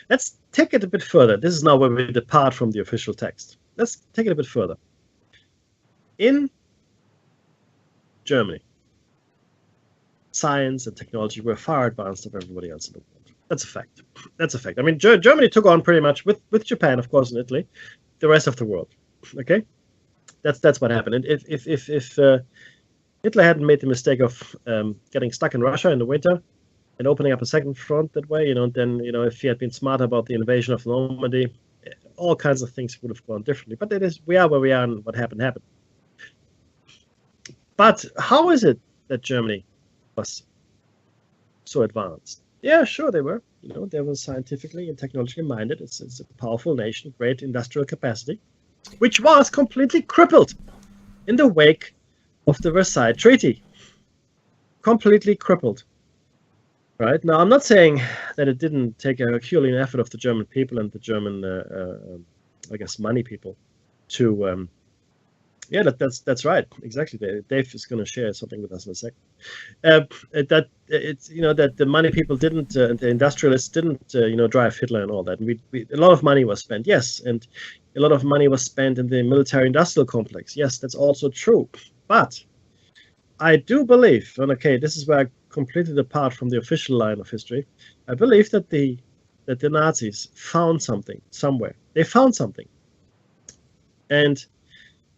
Let's take it a bit further. This is now where we depart from the official text. Let's take it a bit further. In Germany, science and technology were far advanced of everybody else in the world. That's a fact. That's a fact. I mean, Germany took on pretty much, with Japan, of course, and Italy, the rest of the world. Okay, that's what happened. And if Hitler hadn't made the mistake of getting stuck in Russia in the winter and opening up a second front that way, then if he had been smart about the invasion of Normandy, all kinds of things would have gone differently. But we are where we are, and what happened. But how is it that Germany was so advanced? Yeah, sure they were. They were scientifically and technologically minded. It's a powerful nation, great industrial capacity, which was completely crippled in the wake of the Versailles Treaty. Completely crippled. Right? Now, I'm not saying that it didn't take a Herculean effort of the German people and the German, I guess, money people to yeah, that's right. Exactly. Dave is going to share something with us in a second. That it's that the money people didn't, the industrialists didn't, drive Hitler and all that. And a lot of money was spent, yes, and a lot of money was spent in the military-industrial complex. Yes, that's also true. But I do believe, and okay, this is where I completely depart from the official line of history. I believe that the Nazis found something somewhere. They found something, and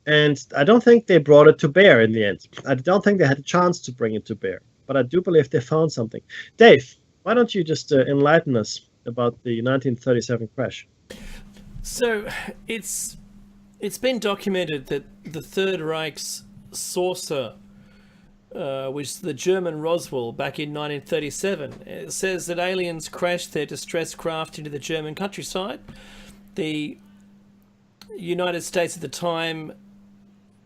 I don't think they brought it to bear in the end. I don't think they had a chance to bring it to bear. But I do believe they found something. Dave, why don't you just enlighten us about the 1937 crash? So it's been documented that the Third Reich's saucer, which is the German Roswell back in 1937, it says that aliens crashed their distressed craft into the German countryside. United States at the time,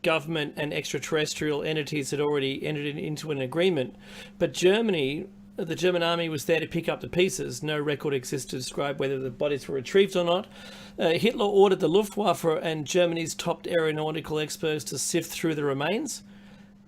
government and extraterrestrial entities had already entered into an agreement, but Germany, the German army was there to pick up the pieces. No record exists to describe whether the bodies were retrieved or not. Hitler ordered the Luftwaffe and Germany's top aeronautical experts to sift through the remains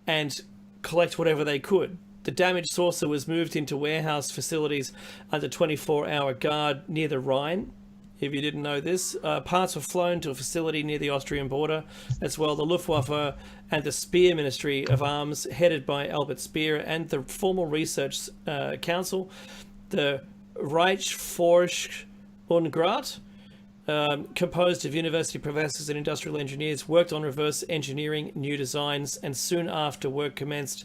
and collect whatever they could. The damaged saucer was moved into warehouse facilities under 24-hour guard near the Rhine. If you didn't know this, parts were flown to a facility near the Austrian border as well. The Luftwaffe and the Speer Ministry of Arms, headed by Albert Speer, and the Formal Research Council, the Reichsforschungsrat, composed of university professors and industrial engineers, worked on reverse engineering new designs, and soon after work commenced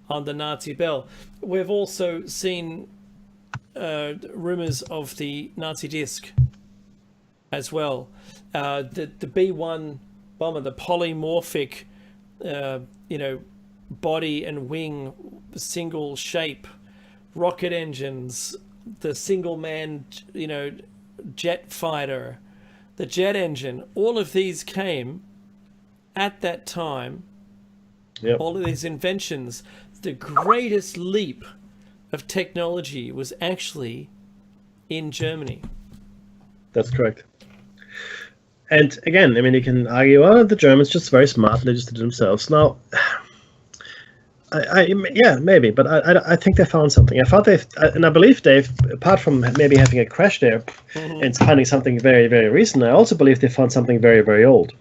on the Nazi Bell. We've also seen rumours of the Nazi disc as well. The B-1 bomber, the polymorphic, body and wing, single shape, rocket engines, the single-man, jet fighter, the jet engine, all of these came at that time. Yep. All of these inventions. The greatest leap of technology was actually in Germany. That's correct. And again, I mean, you can argue, well, the Germans just very smart, they just did it themselves. Now, yeah, maybe, but I think they found something. I believe they've, apart from maybe having a crash there and finding something very, very recent, I also believe they found something very, very old.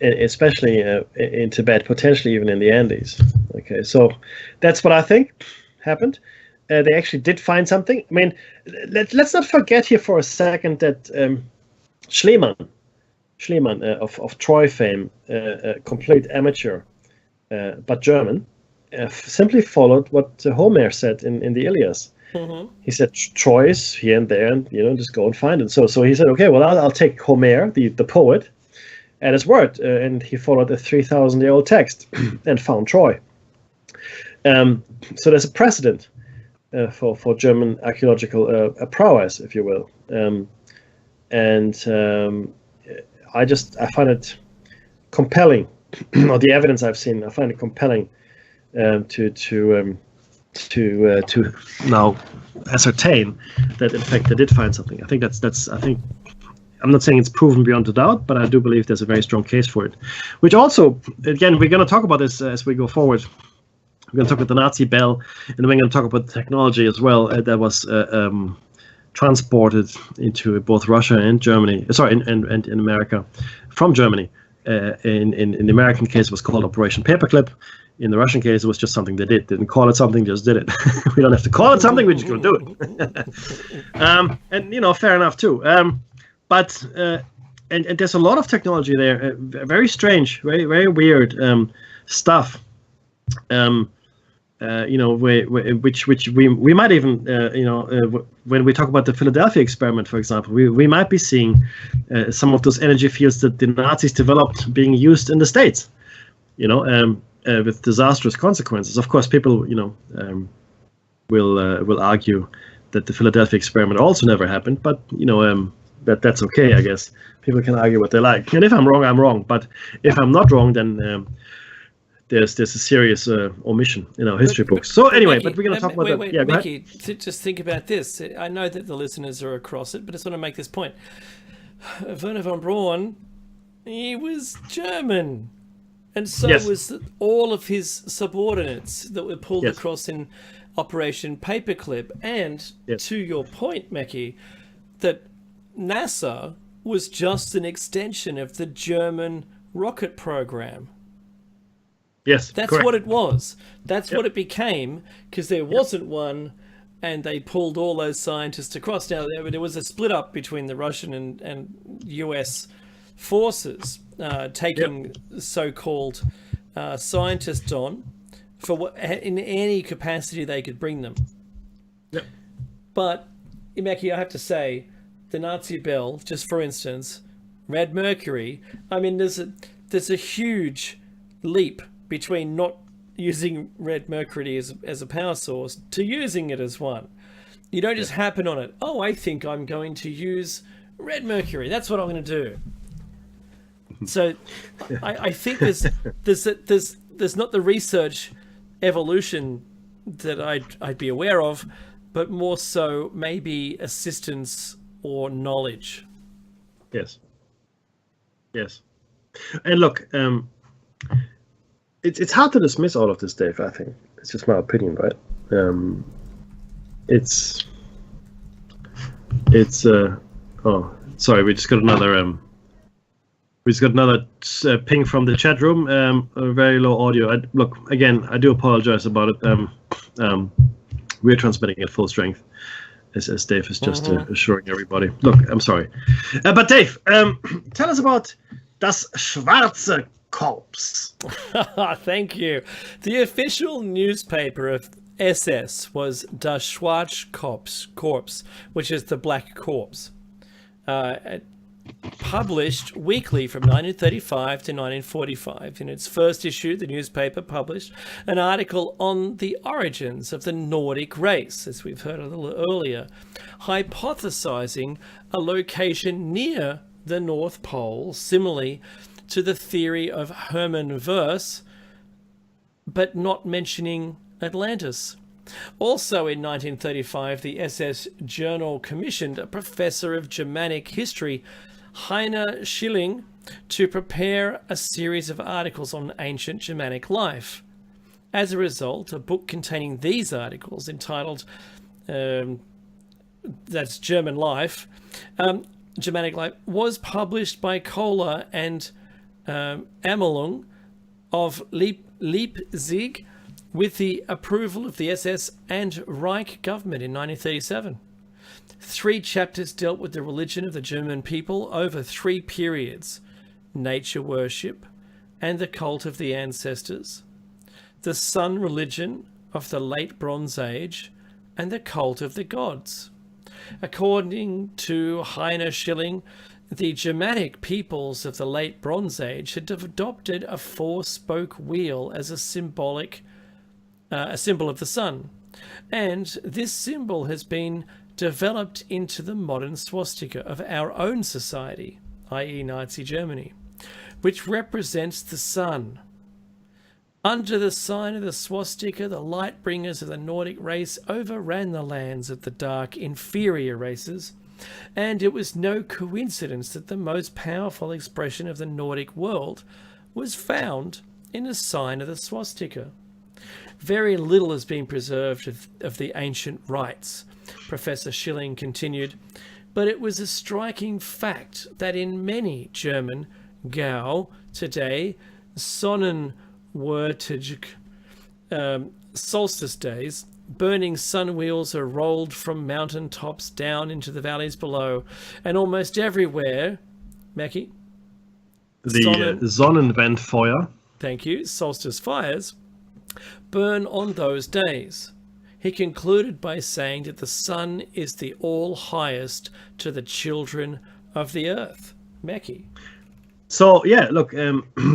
Especially in Tibet, potentially even in the Andes. Okay, so that's what I think happened. They actually did find something. I mean, let's not forget here for a second that Schliemann of Troy fame, complete amateur, but German, simply followed what Homer said in the Ilias. He said Troy is here and there, and just go and find it. So he said, okay, well, I'll take Homer, the poet, at his word, and he followed a 3,000-year-old text and found Troy. So there's a precedent for German archaeological prowess, if you will. I find it compelling, or the evidence I've seen, I find it compelling to now ascertain that in fact they did find something. I think that's I'm not saying it's proven beyond a doubt, but I do believe there's a very strong case for it. Which also, again, we're going to talk about this as we go forward. We're going to talk about the Nazi bell, and then we're going to talk about the technology as well that was transported into both Russia and Germany. And in America from Germany. In the American case, it was called Operation Paperclip. In the Russian case, it was just something they did. Didn't call it something, just did it. We don't have to call it something, we're just going to do it. And fair enough too. But there's a lot of technology there, very strange, very very weird stuff. Which we might even when we talk about the Philadelphia experiment, for example, we might be seeing some of those energy fields that the Nazis developed being used in the States, with disastrous consequences. Of course, people will argue that the Philadelphia experiment also never happened, but that's okay, I guess. People can argue what they like, and if I'm wrong, I'm wrong. But if I'm not wrong, then there's a serious omission in our history books. So anyway, Mickey, but we're going to talk about that. Yeah, Mickey, just think about this. I know that the listeners are across it, but I just want to make this point. Werner von Braun, he was German, and so was all of his subordinates that were pulled across in Operation Paperclip. And to your point, Mickey, that NASA was just an extension of the German rocket program. Yes, that's correct. What it was. That's what it became, because there wasn't one, and they pulled all those scientists across. Now, there was a split up between the Russian and US forces taking so-called scientists on for in any capacity they could bring them. Yep. But, Imeki, I have to say, the Nazi bell, just for instance, red mercury, I mean, there's a huge leap between not using red mercury as a power source to using it as one. You don't just happen on it. Oh, I think I'm going to use Red Mercury. That's what I'm going to do. So, I think there's not the research evolution that I'd be aware of, but more so maybe assistance or knowledge. Yes. And look, it's hard to dismiss all of this, Dave. I think it's just my opinion, right? It's oh, sorry, we just got another ping from the chat room. A very low audio. Look, again, I do apologize about it. We're transmitting at full strength, as Dave is just assuring everybody. Look, I'm sorry, but Dave, tell us about das Schwarze Korps. Thank you. The official newspaper of SS was Das Schwarze Korps, which is the Black Corps. Published weekly from 1935 to 1945. In its first issue, the newspaper published an article on the origins of the Nordic race, as we've heard a little earlier, hypothesizing a location near the North Pole, similarly to the theory of Hermann Verse, but not mentioning Atlantis. Also in 1935, the SS Journal commissioned a professor of Germanic history, Heiner Schilling, to prepare a series of articles on ancient Germanic life. As a result, a book containing these articles, entitled that's German Life, Germanic Life, was published by Kohler and Amelung of Leipzig with the approval of the SS and Reich government in 1937. 3 chapters dealt with the religion of the German people over 3 periods: nature worship and the cult of the ancestors, the sun religion of the late Bronze Age, and the cult of the gods. According to Heiner Schilling, the Germanic peoples of the late Bronze Age had adopted a 4-spoke wheel as a symbol of the sun, and this symbol has been developed into the modern swastika of our own society, i.e. Nazi Germany, which represents the sun. Under the sign of the swastika, the light bringers of the Nordic race overran the lands of the dark, inferior races, and it was no coincidence that the most powerful expression of the Nordic world was found in the sign of the swastika. Very little has been preserved of the ancient rites, Professor Schilling continued, but it was a striking fact that in many German Gau today, Sonnenwärtig, solstice days, burning sun wheels are rolled from mountain tops down into the valleys below, and almost everywhere, Mackie? The Sonnenwendfeuer. Thank you, solstice fires, burn on those days. He concluded by saying that the sun is the all-highest to the children of the earth. Mackie? So, yeah, look,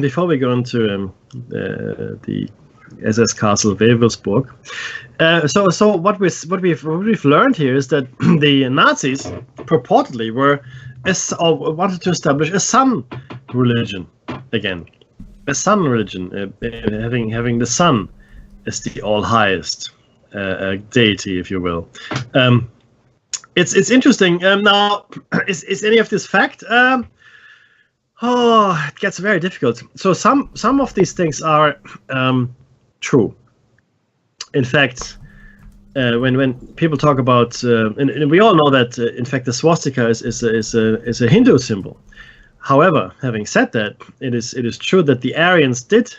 before we go into the SS Castle Wewelsburg, so what we've learned here is that the Nazis purportedly wanted to establish a sun religion again, a sun religion, having the sun as the all highest deity, if you will. It's interesting. Now, is any of this fact? It gets very difficult. So some of these things are true. In fact, when people talk about, and we all know that, in fact, the swastika is a Hindu symbol. However, having said that, it is true that the Aryans did,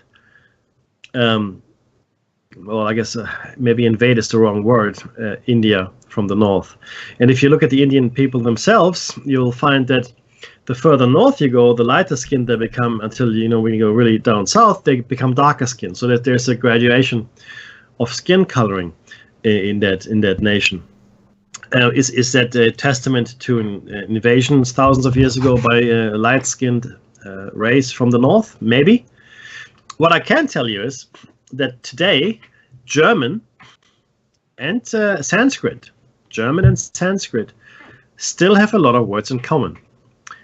well, I guess maybe invade is the wrong word, India from the north. And if you look at the Indian people themselves, you'll find that the further north you go, the lighter skinned they become, until, when you go really down south, they become darker skinned. So that there's a graduation of skin coloring in that nation. Is that a testament to invasions thousands of years ago by a light-skinned race from the north? Maybe. What I can tell you is that today, German and Sanskrit still have a lot of words in common.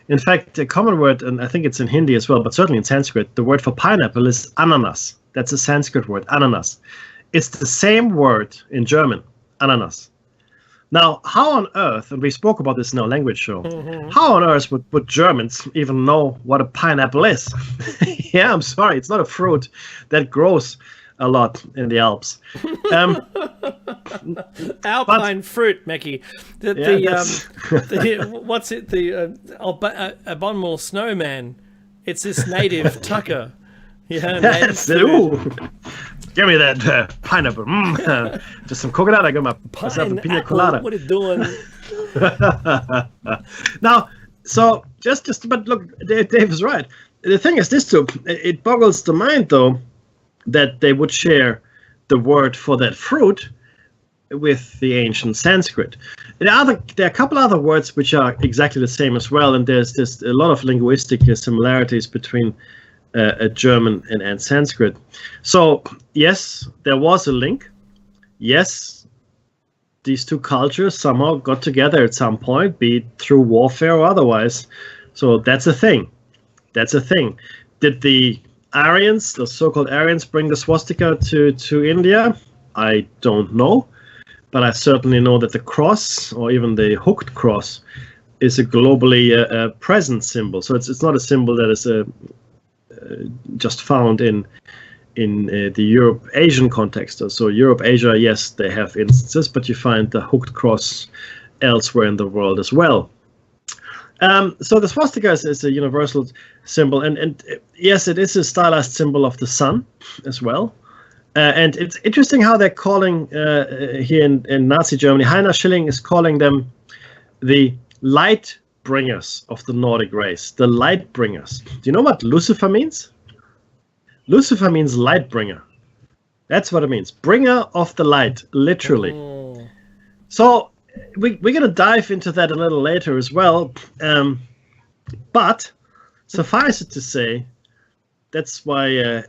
In fact, a common word, and I think it's in Hindi as well, but certainly in Sanskrit, the word for pineapple is ananas. That's a Sanskrit word, ananas. It's the same word in German, ananas. Now, how on earth, and we spoke about this in our language show, how on earth would Germans even know what a pineapple is? Yeah, I'm sorry, it's not a fruit that grows a lot in the Alps. Alpine fruit, Mackie. What's it? The abominable snowman. It's this native tucker. Yeah, that's it. Ooh. Give me that pineapple. Just some coconut. I got myself a pina colada. What are you doing? Now, so but look, Dave is right. The thing is this too. It boggles the mind though that they would share the word for that fruit with the ancient Sanskrit. There are a couple other words which are exactly the same as well, and there's a lot of linguistic similarities between German and Sanskrit. So yes, there was a link. Yes, these two cultures somehow got together at some point, be it through warfare or otherwise. So that's a thing. That's a thing. Did the Aryans, the so-called Aryans, bring the swastika to India? I don't know, but I certainly know that the cross, or even the hooked cross, is a globally present symbol. So it's not a symbol that is just found in the Europe-Asian context. So Europe-Asia, yes, they have instances, but you find the hooked cross elsewhere in the world as well. So the swastika is a universal symbol, and yes, it is a stylized symbol of the sun as well. And it's interesting how they're calling here in Nazi Germany, Heiner Schilling is calling them the light bringers of the Nordic race, the light bringers. Do you know what Lucifer means? Lucifer means light bringer. That's what it means. Bringer of the light, literally. Oh. So we're going to dive into that a little later as well. But suffice it to say, that's why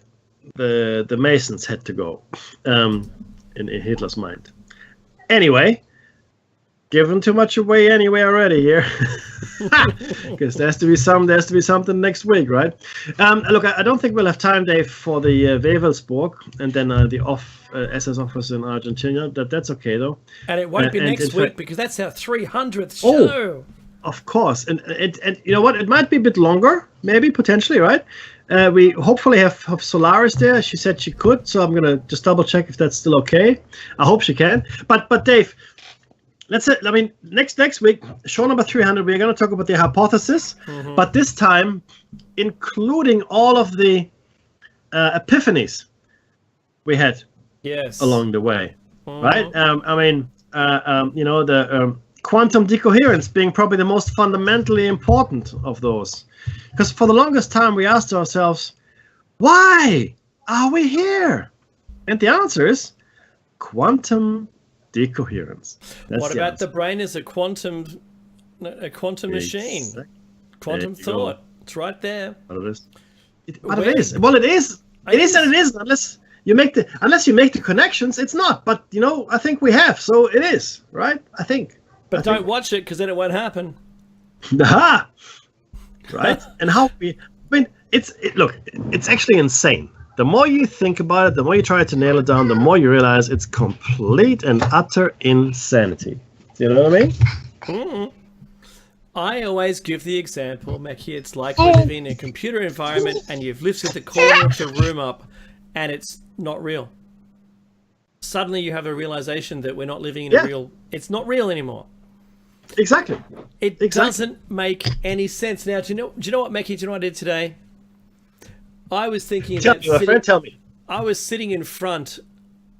the Masons had to go in Hitler's mind. Anyway, given too much away anyway already here, because there has to be something next week, right? Look, I don't think we'll have time, Dave, for the Wewelsburg and then the SS office in Argentina. That's okay though. And it won't be next week because that's our 300th show. Of course, and you know what? It might be a bit longer, maybe potentially, right? We hopefully have Solaris there. She said she could, so I'm gonna just double check if that's still okay. I hope she can. But Dave, next week, show number 300, we're going to talk about the hypothesis, but this time including all of the epiphanies we had along the way, right? The quantum decoherence being probably the most fundamentally important of those. Because for the longest time, we asked ourselves, why are we here? And the answer is quantum decoherence. What about the brain as a quantum machine? Quantum thought. Go. It's right there. But it is. It is. Well, it is. It is and it isn't. Unless you make the connections, it's not. But I think we have. So it is, right? I think. But don't watch it because then it won't happen. Aha! Right? And it's actually insane. The more you think about it, the more you try to nail it down, the more you realize it's complete and utter insanity. Do you know what I mean? Mm-hmm. I always give the example, Mackie, it's like we're living in a computer environment and you've lifted the corner of the room up and it's not real. Suddenly you have a realization that we're not living in it's not real anymore. Exactly. It doesn't make any sense. Now, do you know what, Mackie, do you know what I did today? I was thinking tell me. I was sitting in front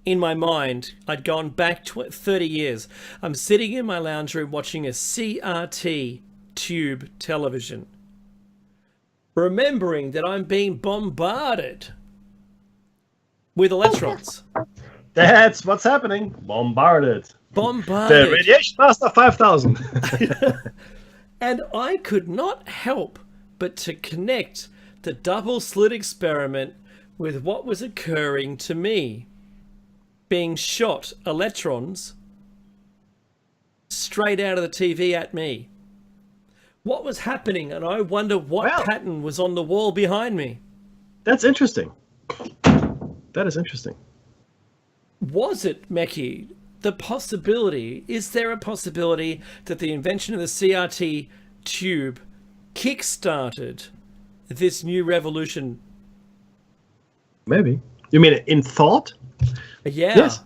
in my mind. I'd gone back 30 years. I'm sitting in my lounge room watching a CRT tube television, remembering that I'm being bombarded with electrons. That's what's happening. Bombarded. The Radiation Master 5000. And I could not help but to connect the double slit experiment with what was occurring to me. Being shot electrons straight out of the TV at me. What was happening? And I wonder what pattern was on the wall behind me. That's interesting. That is interesting. Was it, Meki, the possibility, is there a possibility that the invention of the CRT tube kick-started this new revolution? Maybe. You mean in thought? Yeah. Yes.